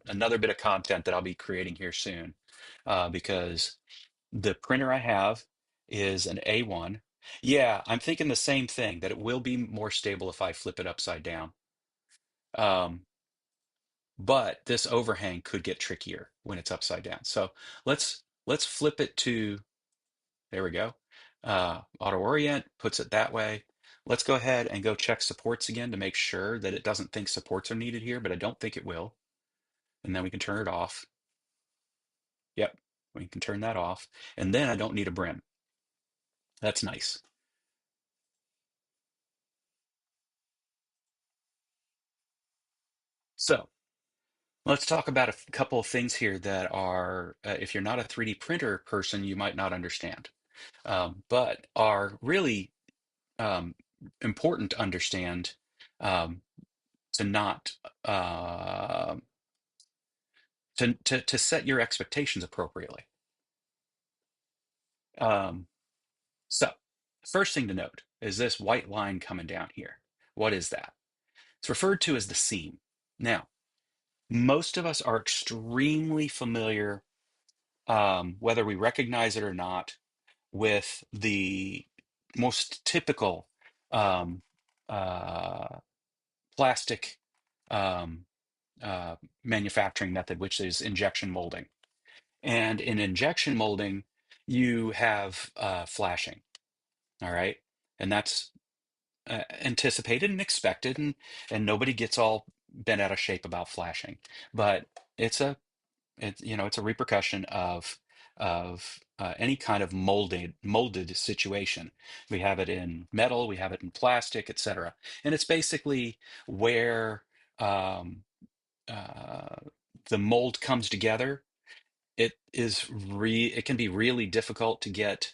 another bit of content that I'll be creating here soon because the printer I have is an A1. Yeah, I'm thinking the same thing, that it will be more stable if I flip it upside down. Um, but this overhang could get trickier when it's upside down. So let's flip it to, there we go. Auto orient puts it that way. Let's go ahead and go check supports again to make sure that it doesn't think supports are needed here, but I don't think it will. And then we can turn it off. Yep, we can turn that off. And then I don't need a brim. That's nice. So let's talk about a couple of things here that are, if you're not a 3D printer person, you might not understand, but are really um, important to understand um, to not to set your expectations appropriately. Um, so, first thing to note is this white line coming down here. What is that? It's referred to as the seam. Now, most of us are extremely familiar, whether we recognize it or not, with the most typical um, uh, plastic um, manufacturing method, which is injection molding. And in injection molding, you have flashing, all right? And that's anticipated and expected, and nobody gets all bent out of shape about flashing. But it's a it's a repercussion of any kind of molded situation. We have it in metal, we have it in plastic, etc. And it's basically where um, uh, the mold comes together. It can be really difficult to get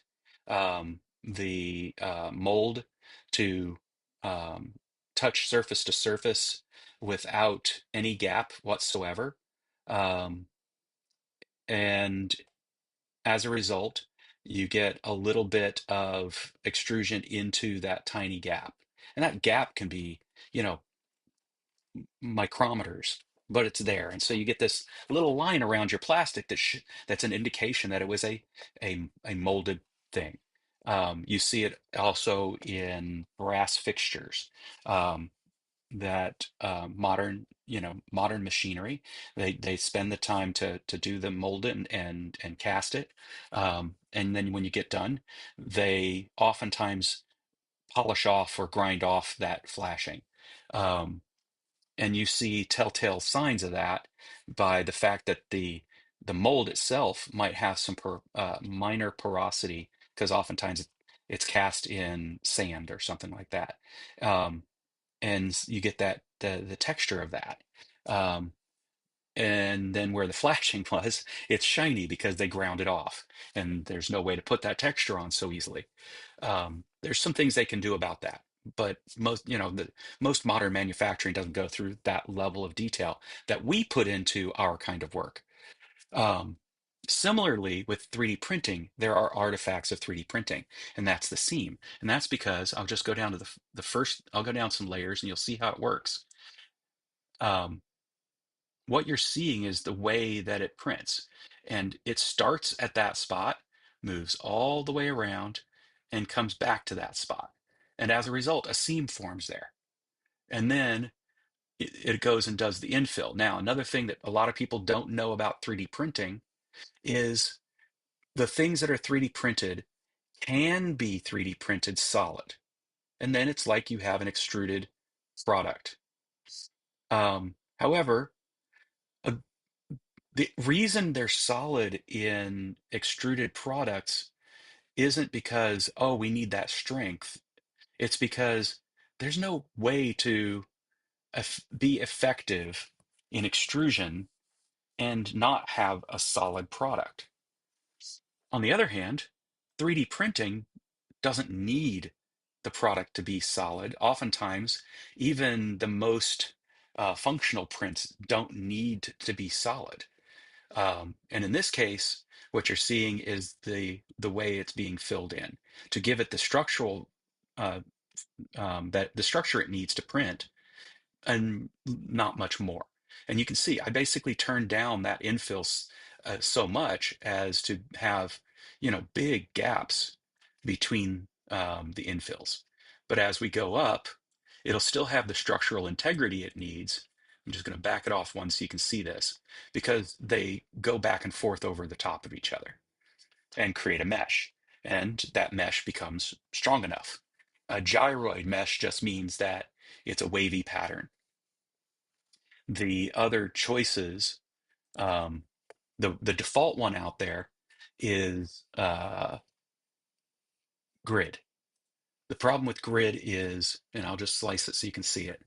the mold to um, touch surface to surface without any gap whatsoever. Um, and as a result, you get a little bit of extrusion into that tiny gap. And that gap can be, you know, micrometers, but it's there. And so you get this little line around your plastic that's an indication that it was a molded thing. You see it also in brass fixtures. Um, modern, modern machinery. They spend the time to do the mold it and cast it, and then when you get done, they oftentimes polish off or grind off that flashing. Um, and you see telltale signs of that by the fact that the mold itself might have some minor porosity, because oftentimes it's cast in sand or something like that. Um, and you get that the texture of that. Um, and then where the flashing was, it's shiny because they ground it off, and there's no way to put that texture on so easily. There's some things they can do about that, but most modern manufacturing doesn't go through that level of detail that we put into our kind of work. Um, Similarly, with 3D printing, there are artifacts of 3D printing, and that's the seam. And that's because I'll just go down to the first, I'll go down some layers and you'll see how it works. Um, what you're seeing is the way that it prints. And it starts at that spot, moves all the way around, and comes back to that spot. And as a result, a seam forms there. And then it goes and does the infill. Now, another thing that a lot of people don't know about 3D printing is the things that are 3D printed can be 3D printed solid. And then it's like you have an extruded product. However, a the reason they're solid in extruded products isn't because, oh, we need that strength. It's because there's no way to be effective in extrusion and not have a solid product. On the other hand, 3D printing doesn't need the product to be solid. Oftentimes, even the most functional prints don't need to be solid. And in this case, what you're seeing is the way it's being filled in to give it the structural uh, that the structure it needs to print, and not much more. And you can see I basically turned down that infill so much as to have, big gaps between the infills. But as we go up, it'll still have the structural integrity it needs. I'm just going to back it off one so you can see this, because they go back and forth over the top of each other and create a mesh. And that mesh becomes strong enough. A gyroid mesh just means that it's a wavy pattern. The other choices, um, the default one out there is grid. The problem with grid is, and I'll just slice it so you can see it.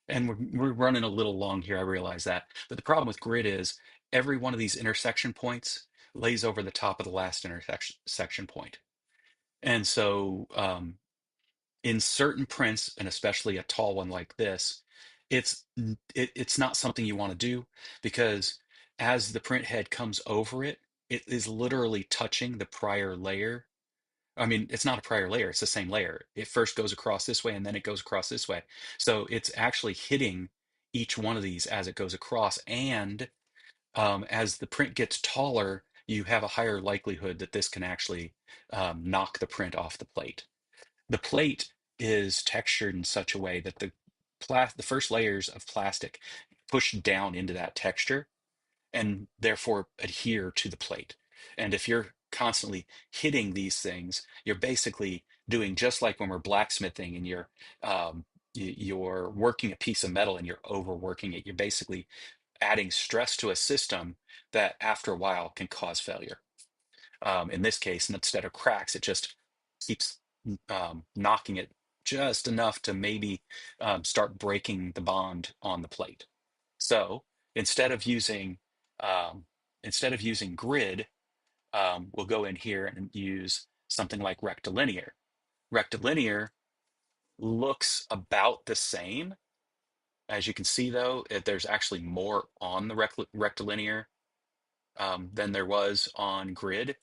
And we're running a little long here, I realize that. But the problem with grid is every one of these intersection points lays over the top of the last intersection point. And so in certain prints, and especially a tall one like this, it's not something you want to do, because as the print head comes over it, it is literally touching the prior layer. I mean, it's not a prior layer, it's the same layer. It first goes across this way and then it goes across this way. So it's actually hitting each one of these as it goes across. And as the print gets taller, you have a higher likelihood that this can actually knock the print off the plate. The plate is textured in such a way that the first layers of plastic push down into that texture and therefore adhere to the plate. And if you're constantly hitting these things, you're basically doing just like when we're blacksmithing and you're working a piece of metal and you're overworking it. You're basically adding stress to a system that after a while can cause failure. In this case, instead of cracks, it just keeps knocking it just enough to maybe start breaking the bond on the plate. So instead of using um, instead of using grid, we'll go in here and use something like rectilinear. Rectilinear looks about the same. As you can see, though, there's actually more on the rectilinear than there was on grid,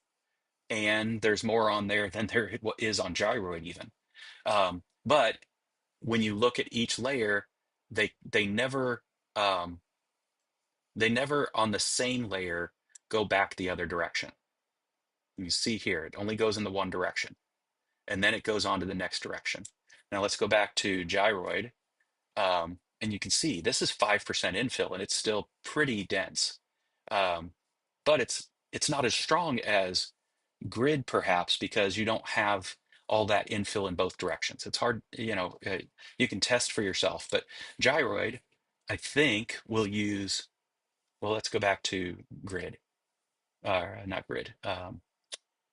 and there's more on there than there is on gyroid even. But when you look at each layer, they never um, they never on the same layer go back the other direction. You see here, it only goes in the one direction, and then it goes on to the next direction. Now let's go back to gyroid. And you can see this is 5% infill and it's still pretty dense. Um, but it's not as strong as grid perhaps because you don't have all that infill in both directions. It's hard, you can test for yourself, but gyroid, I think will use, well, let's go back to grid, not grid,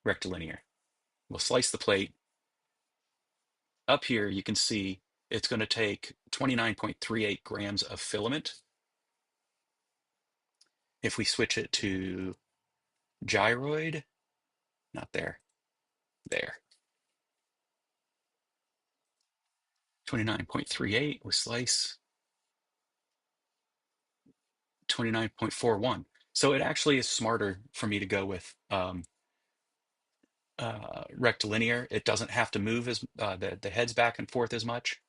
rectilinear. We'll slice the plate. Up here, you can see it's going to take 29.38 grams of filament. If we switch it to gyroid, not there, there. 29.38 with slice, 29.41. So it actually is smarter for me to go with rectilinear. It doesn't have to move as the heads back and forth as much.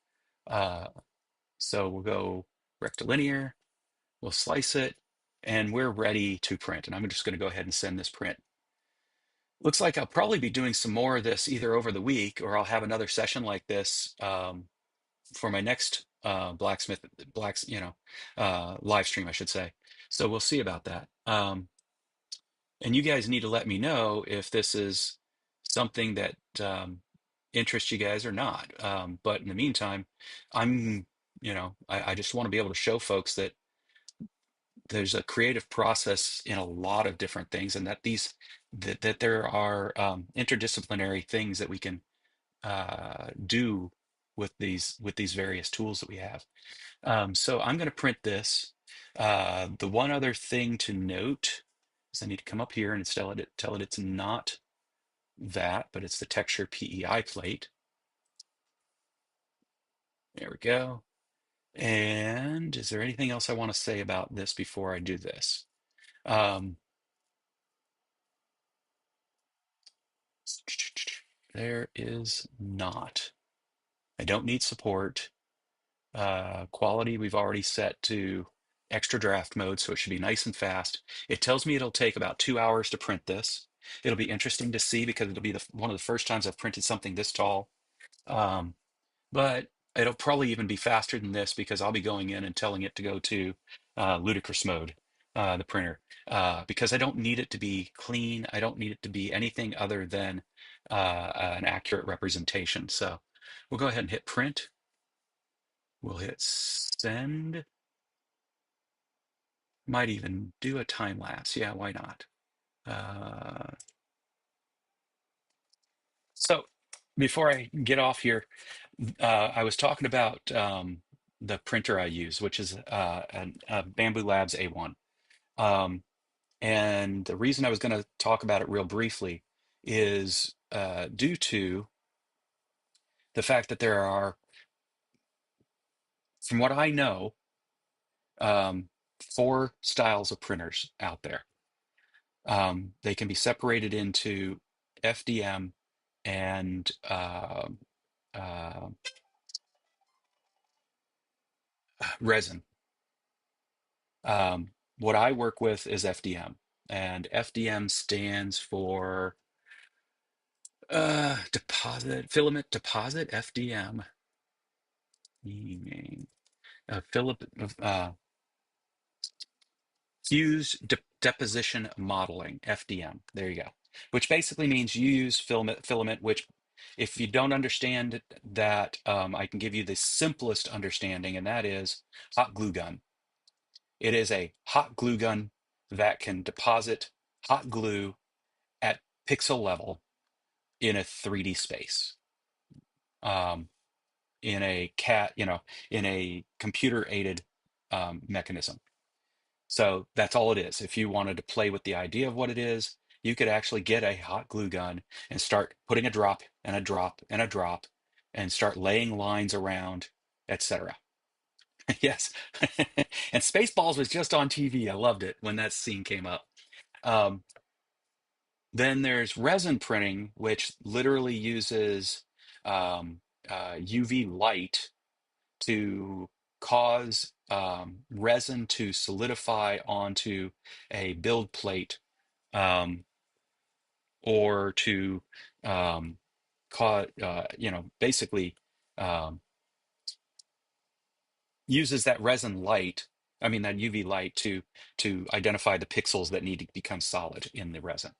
Uh, so we'll go rectilinear, we'll slice it, and we're ready to print. And I'm just going to go ahead and send this print. Looks like I'll probably be doing some more of this either over the week or I'll have another session like this for my next live stream, I should say. So we'll see about that. And you guys need to let me know if this is something that interests you guys or not. But in the meantime, I'm, I just want to be able to show folks that there's a creative process in a lot of different things, and that that there are interdisciplinary things that we can do with these various tools that we have. So I'm going to print this. The one other thing to note is I need to come up here and tell it it's not that, but it's the texture PEI plate. There we go. And is there anything else I want to say about this before I do this? Um, there is not. I don't need support. Quality we've already set to extra draft mode, so it should be nice and fast. It tells me it'll take about 2 hours to print this. It'll be interesting to see because it'll be one of the first times I've printed something this tall. Um, but it'll probably even be faster than this because I'll be going in and telling it to go to ludicrous mode, the printer, because I don't need it to be clean. I don't need it to be anything other than an accurate representation. So we'll go ahead and hit print. We'll hit send. Might even do a time lapse. Yeah, why not? Uh, so before I get off here, I was talking about the printer I use, which is a Bamboo Labs A1. Um, and the reason I was going to talk about it real briefly is due to the fact that there are, from what I know, um, four styles of printers out there. They can be separated into FDM and uh, resin. What I work with is FDM, and FDM stands for deposit filament deposit FDM, meaning filament fused deposition modeling FDM. There you go. Which basically means you use filament. Which, if you don't understand that, I can give you the simplest understanding, and that is hot glue gun. It is a hot glue gun that can deposit hot glue at pixel level in a 3D space, um, in a in a computer aided mechanism. So that's all it is. If you wanted to play with the idea of what it is, you could actually get a hot glue gun and start putting a drop and a drop and a drop and start laying lines around, etc. Yes. And Spaceballs was just on TV. I loved it when that scene came up. Um, then there's resin printing, which literally uses UV light to cause resin to solidify onto a build plate, um, or to cause, basically, um, uses that resin light, I mean that UV light to identify the pixels that need to become solid in the resin.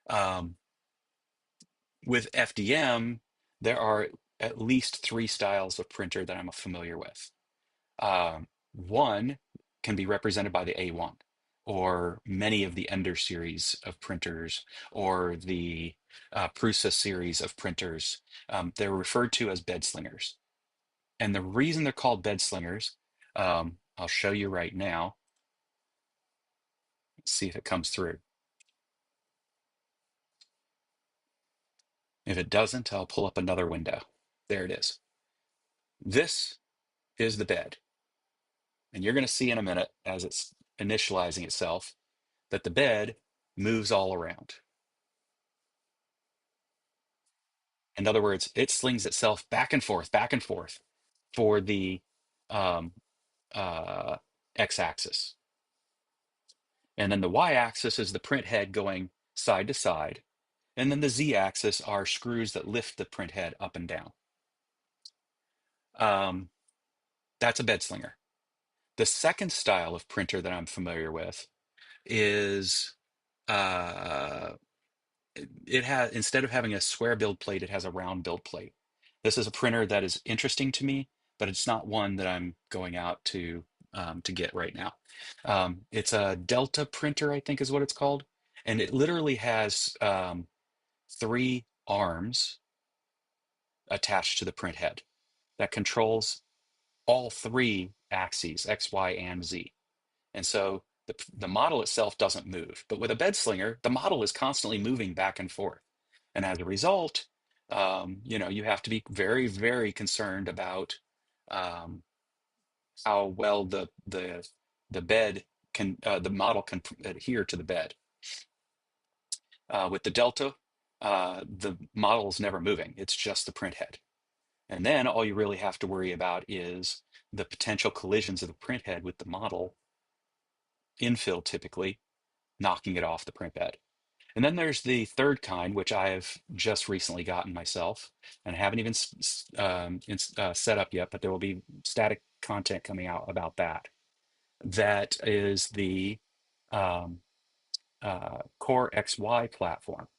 Um, with FDM, there are at least three styles of printer that I'm familiar with. One can be represented by the A1 or many of the Ender series of printers or the Prusa series of printers. They're referred to as bed slingers. And the reason they're called bed slingers, I'll show you right now. Let's see if it comes through. If it doesn't, I'll pull up another window. There it is. This is the bed. And you're going to see in a minute, as it's initializing itself, that the bed moves all around. In other words, it slings itself back and forth for the um, uh, x-axis. And then the y-axis is the print head going side to side. And then the z-axis are screws that lift the print head up and down. That's a bed slinger. The second style of printer that I'm familiar with is uh, it has, instead of having a square build plate, it has a round build plate. This is a printer that is interesting to me, but it's not one that I'm going out to get right now. It's a Delta printer, I think is what it's called, and it literally has three arms attached to the print head that controls all three axes, X, Y, and Z. And so the model itself doesn't move. But with a bed slinger, the model is constantly moving back and forth. And as a result, you have to be very, very concerned about um, how well the bed can the model can adhere to the bed. With the Delta, the model is never moving. It's just the print head. And then all you really have to worry about is the potential collisions of the print head with the model, infill typically, knocking it off the print bed. And then there's the third kind, which I have just recently gotten myself and haven't even set up yet, but there will be static content coming out about that. That is the um, Core XY platform.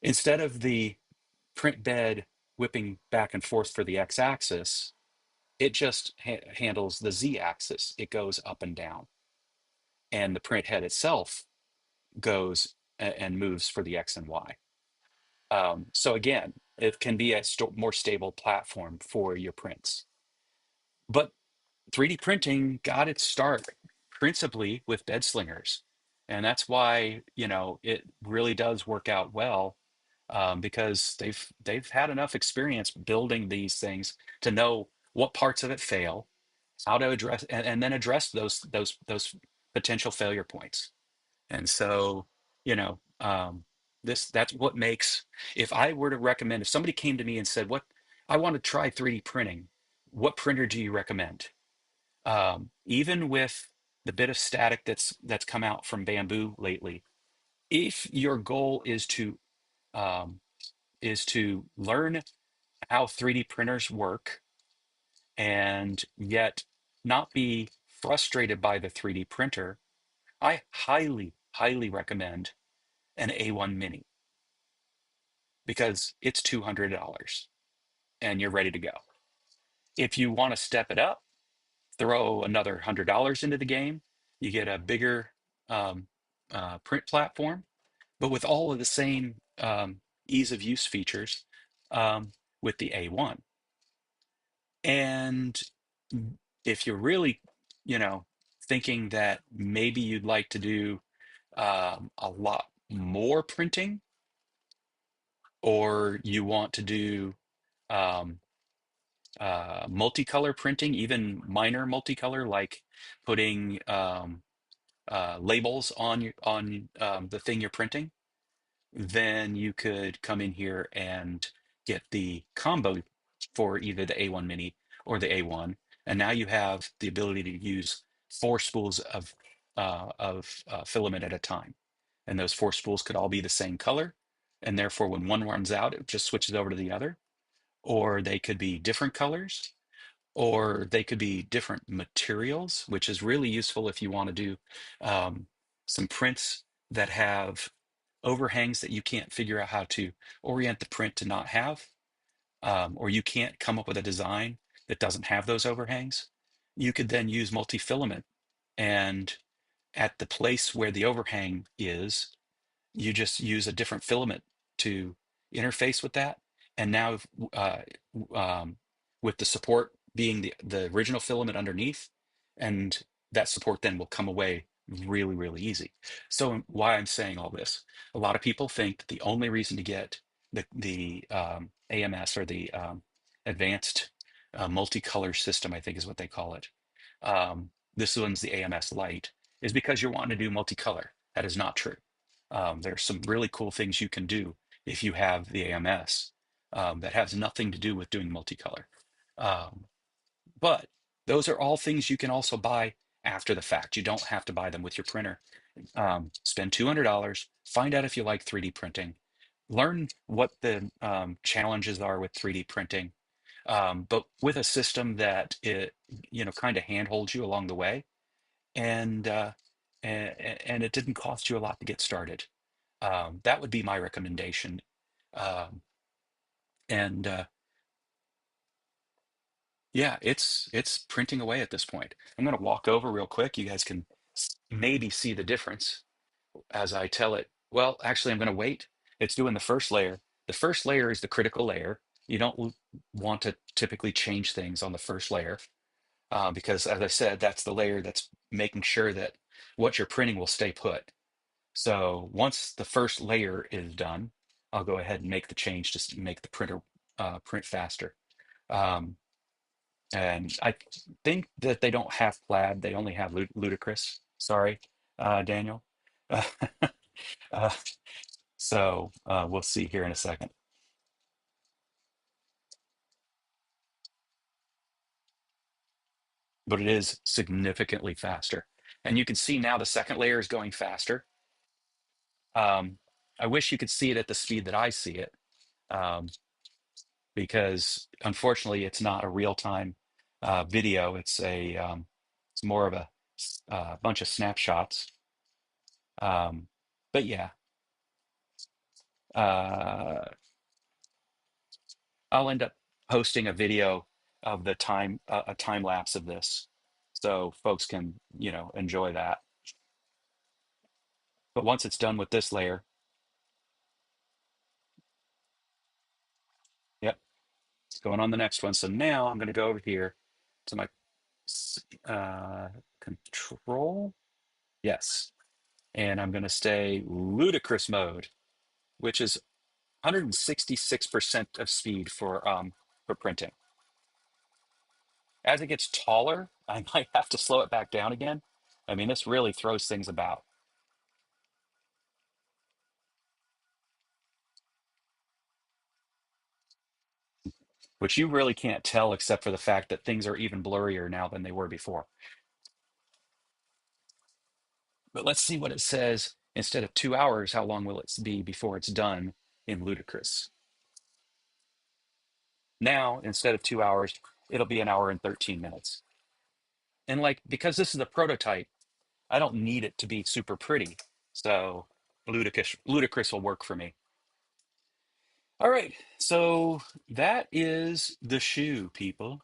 Instead of the print bed whipping back and forth for the x-axis, it just handles the z-axis. It goes up and down. And the print head itself goes and moves for the x and y. So again, it can be a more stable platform for your prints. But 3D printing got its start principally with bed slingers. And that's why, it really does work out well, because they've had enough experience building these things to know what parts of it fail, how to address, and then address those potential failure points. And so, you know, that's what makes, if I were to recommend, if somebody came to me and said, what, I want to try 3D printing, what printer do you recommend? Even with the bit of static that's come out from Bamboo lately, if your goal um, is to learn how 3D printers work and yet not be frustrated by the 3D printer, I highly, highly recommend an A1 Mini because it's $200 and you're ready to go. If you want to step it up, throw another $100 into the game, you get a bigger um, print platform, but with all of the same ease of use features with the A1. And if you're really, thinking that maybe you'd like to do a lot more printing, or you want to do um, multicolor printing, even minor multicolor, like putting labels on the thing you're printing, then you could come in here and get the combo for either the A1 Mini or the A1, and now you have the ability to use four spools of filament at a time, and those four spools could all be the same color, and therefore when one runs out, it just switches over to the other, or they could be different colors, or they could be different materials, which is really useful if you want to do um, some prints that have overhangs that you can't figure out how to orient the print to not have, or you can't come up with a design that doesn't have those overhangs. You could then use multi-filament, and at the place where the overhang is, you just use a different filament to interface with that. And now, uh, um, with the support being the original filament underneath, and that support then will come away really, really easy. So why I'm saying all this, a lot of people think that the only reason to get the AMS, or the advanced multicolor system, I think is what they call it. This one's the AMS Lite, is because you're wanting to do multicolor. That is not true. There's some really cool things you can do if you have the AMS, that has nothing to do with doing multicolor. Um, but those are all things you can also buy after the fact. You don't have to buy them with your printer. Spend $200, find out if you like 3D printing, learn what the challenges are with 3D printing, but with a system that it, kind of handholds you along the way, and and it didn't cost you a lot to get started. That would be my recommendation. Um, and Yeah, it's printing away at this point. I'm going to walk over real quick. You guys can maybe see the difference as I tell it. Well, actually, I'm going to wait. It's doing the first layer. The first layer is the critical layer. You don't want to typically change things on the first layer, because, as I said, that's the layer that's making sure that what you're printing will stay put. So once the first layer is done, I'll go ahead and make the change to make the printer print faster. Um, and I think that they don't have plaid; they only have ludicrous. Sorry, Daniel. Uh, uh, so we'll see here in a second. But it is significantly faster, and you can see now the second layer is going faster. Um, I wish you could see it at the speed that I see it. Um, because unfortunately it's not a real-time video. It's more of a bunch of snapshots. Um, but yeah, uh, I'll end up posting a video of the a time lapse of this, so folks can enjoy that. But once it's done with this layer, yep, it's going on the next one. So now I'm going to go over here to my uh, control. Yes, and I'm going to stay ludicrous mode, which is 166% of speed for printing. As it gets taller, I might have to slow it back down again. I mean, this really throws things about, which you really can't tell except for the fact that things are even blurrier now than they were before. But let's see what it says. Instead of 2 hours, how long will it be before it's done in Ludicrous? Now, instead of 2 hours, it'll be an hour and 13 minutes. And like, because this is a prototype, I don't need it to be super pretty. So ludicrous will work for me. All right. So that is the shoe, people.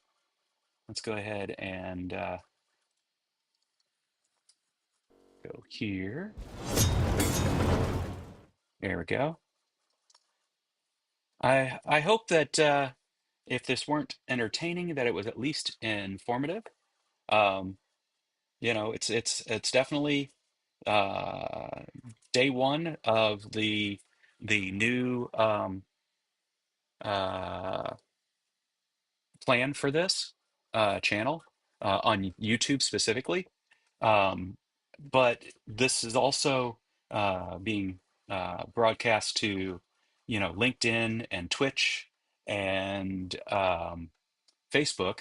Let's go ahead and go here. There we go. I hope that if this weren't entertaining, that it was at least informative. Um, it's definitely uh, day one of the new uh, plan for this channel on YouTube specifically. Um, but this is also being broadcast to, LinkedIn and Twitch and Facebook.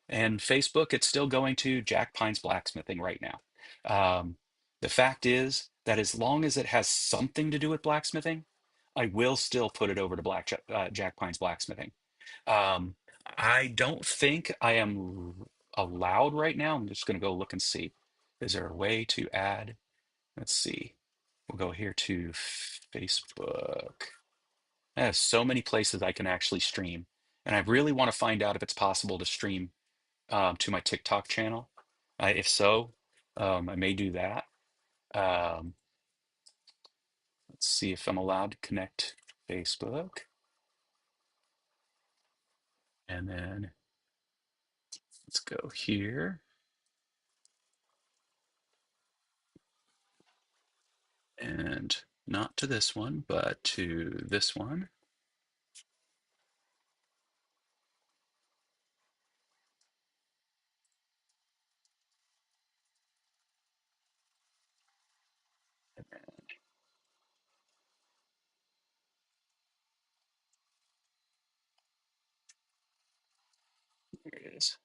And Facebook, it's still going to Jack Pine's Blacksmithing right now. Um, the fact is that as long as it has something to do with blacksmithing, I will still put it over to Jack Pine's Blacksmithing. Um, I don't think I am allowed right now. I'm just going to go look and see. Is there a way to add? Let's see. We'll go here to Facebook. I have so many places I can actually stream. And I really want to find out if it's possible to stream to my TikTok channel. If so, I may do that. Um, let's see if I'm allowed to connect Facebook. And then let's go here and not to this one, but to this one. Here it is.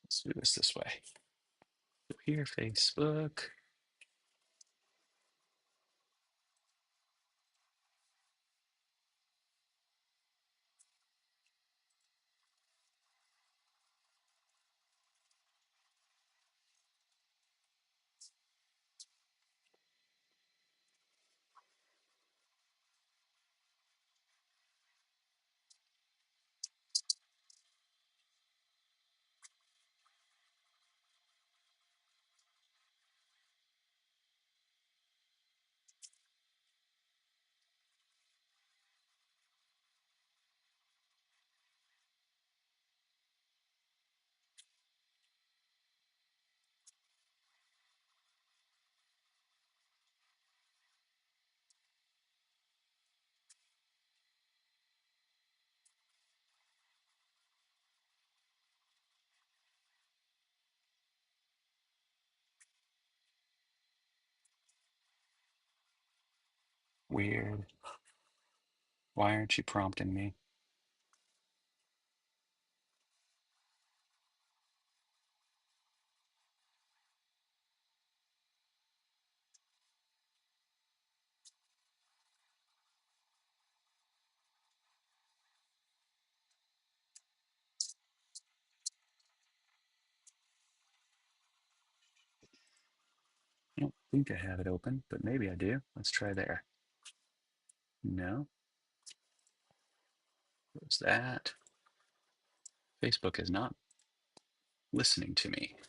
Let's do this way. So here, Facebook. Weird. Why aren't you prompting me? I don't think I have it open, but maybe I do. Let's try there. No, what's that? Facebook is not listening to me. It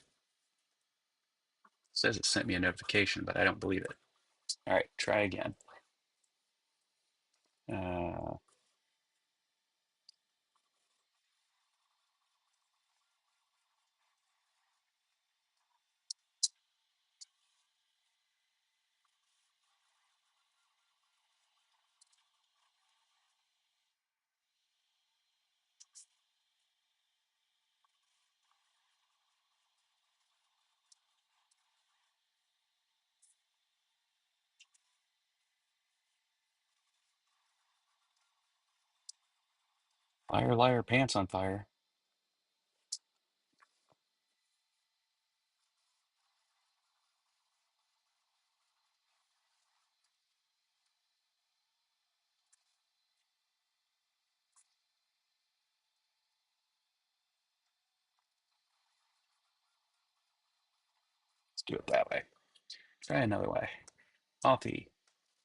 says it sent me a notification, but I don't believe it. All right, try again. Uh, liar, liar, pants on fire. Let's do it that way. Try another way. Copy,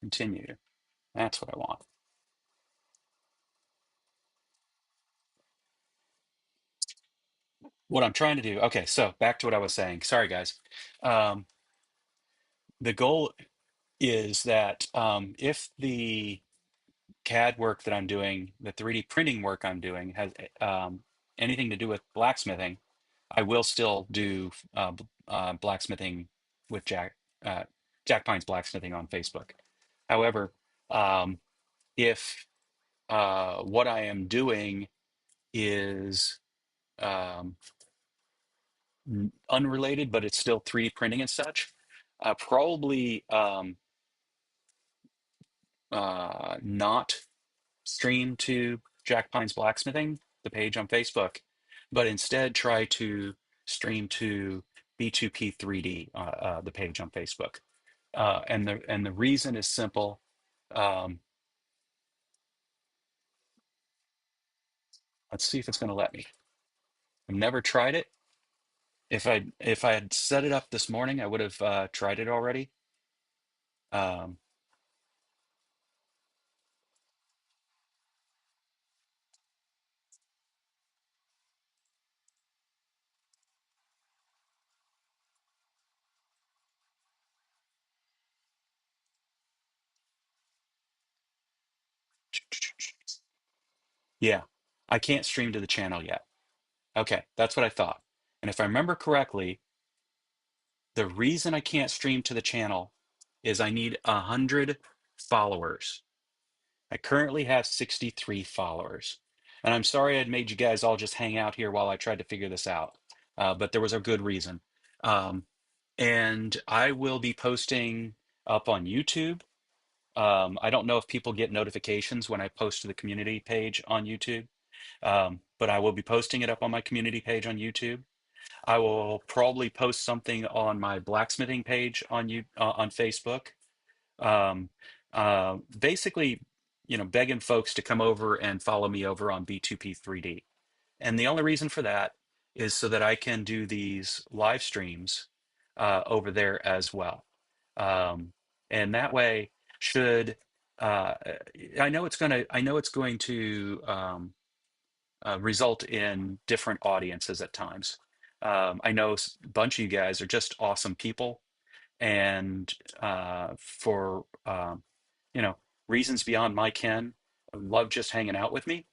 continue. That's what I want. What I'm trying to do. Okay, so back to what I was saying. Sorry, guys. Um, the goal is that if the CAD work that I'm doing, the 3D printing work I'm doing, has anything to do with blacksmithing, I will still do blacksmithing with Jack Pine's Blacksmithing on Facebook. However, um, if what I am doing is um, unrelated, but it's still 3D printing and such, probably not stream to Jack Pine's Blacksmithing, the page on Facebook, but instead try to stream to B2P3D, the page on Facebook. And the reason is simple. Um, let's see if it's going to let me. I've never tried it. If I had set it up this morning, I would have tried it already. Um, yeah, I can't stream to the channel yet. Okay, that's what I thought. And if I remember correctly, the reason I can't stream to the channel is I need 100 followers. I currently have 63 followers. And I'm sorry I'd made you guys all just hang out here while I tried to figure this out. But there was a good reason. Um, and I will be posting up on YouTube. I don't know if people get notifications when I post to the community page on YouTube, but I will be posting it up on my community page on YouTube. I will probably post something on my blacksmithing page on Facebook. Um, Basically, begging folks to come over and follow me over on B2P3D. And the only reason for that is so that I can do these live streams over there as well. And that way, should I know it's going to result in different audiences at times. I know a bunch of you guys are just awesome people, and for you know reasons beyond my ken, love just hanging out with me,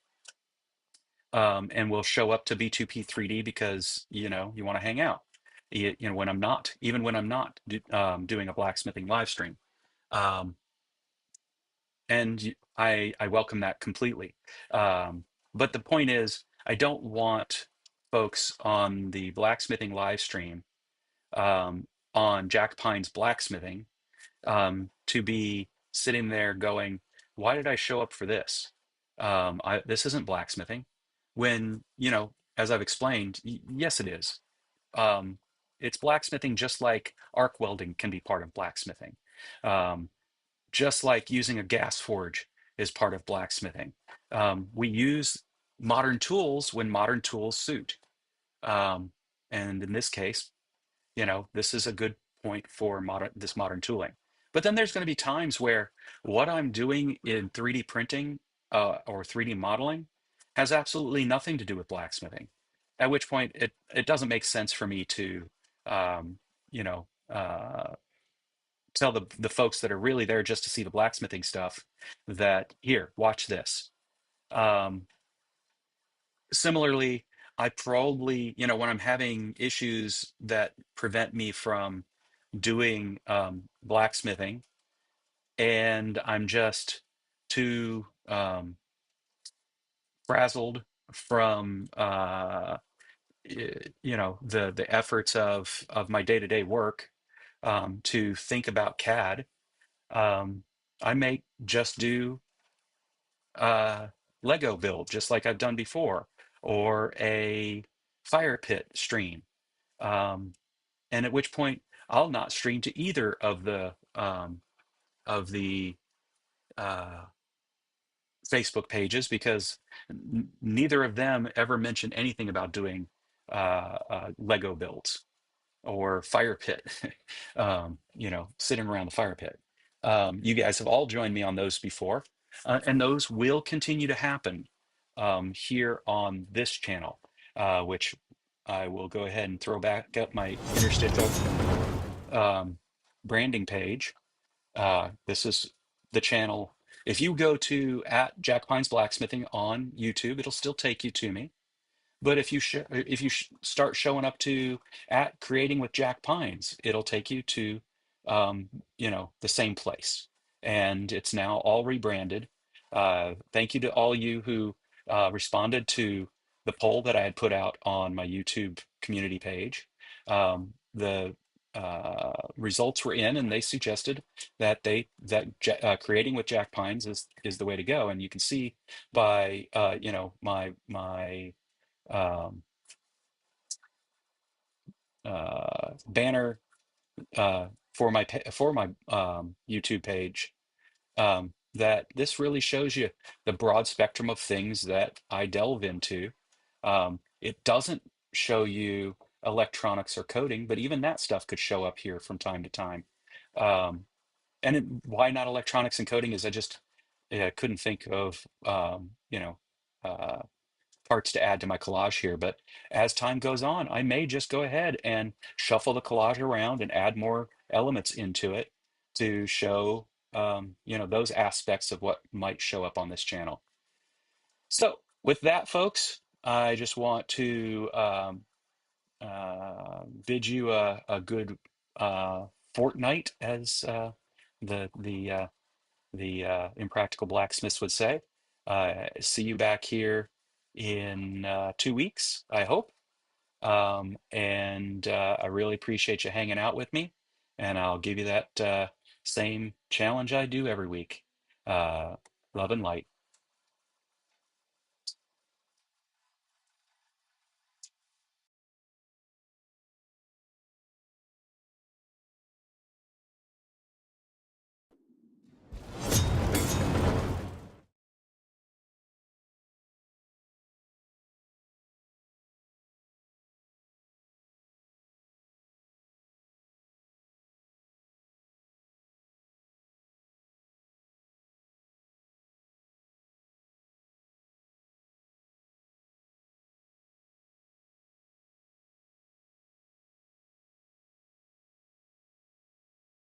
and will show up to B2P3D because you want to hang out. When I'm not, even when I'm not doing a blacksmithing live stream, um, and I welcome that completely. But the point is, I don't want folks on the blacksmithing live stream, on Jack Pine's blacksmithing, to be sitting there going, "Why did I show up for this? This isn't blacksmithing." When, as I've explained, yes, it is. Um, it's blacksmithing, just like arc welding can be part of blacksmithing. Um, just like using a gas forge is part of blacksmithing. We use modern tools when modern tools suit. Um, and in this case, this is a good point for this modern tooling. But then there's going to be times where what I'm doing in 3D printing, or 3D modeling, has absolutely nothing to do with blacksmithing. At which point it doesn't make sense for me to, um, you know, tell the folks that are really there just to see the blacksmithing stuff that, here, watch this. Um, Similarly, I probably, when I'm having issues that prevent me from doing blacksmithing, and I'm just too frazzled from the efforts of my day-to-day work, to think about CAD. I may just do uh, Lego build, just like I've done before, or a fire pit stream. Um, and at which point I'll not stream to either of the uh, Facebook pages, because neither of them ever mention anything about doing Lego builds or fire pit, sitting around the fire pit. You guys have all joined me on those before, and those will continue to happen here on this channel, which I will go ahead and throw back up my interstitial um, branding page. This is the channel. If you go to at Jack Pines Blacksmithing on YouTube, it'll still take you to me. But if you start showing up to at Creating with Jack Pines, it'll take you to the same place, and it's now all rebranded. Thank you to all you who responded to the poll that I had put out on my YouTube community page. The results were in, and they suggested that Creating with Jack Pines is the way to go. And you can see by my um, banner for my YouTube page, that this really shows you the broad spectrum of things that I delve into. It doesn't show you electronics or coding, but even that stuff could show up here from time to time. Um, why not electronics and coding is I just couldn't think of uh, parts to add to my collage here. But as time goes on, I may just go ahead and shuffle the collage around and add more elements into it to show those aspects of what might show up on this channel. So with that, folks, I just want to bid you a good fortnight, as the Impractical Blacksmiths would say. See you back here in 2 weeks, I hope. And I really appreciate you hanging out with me. And I'll give you that same challenge I do every week. Uh, Love and light.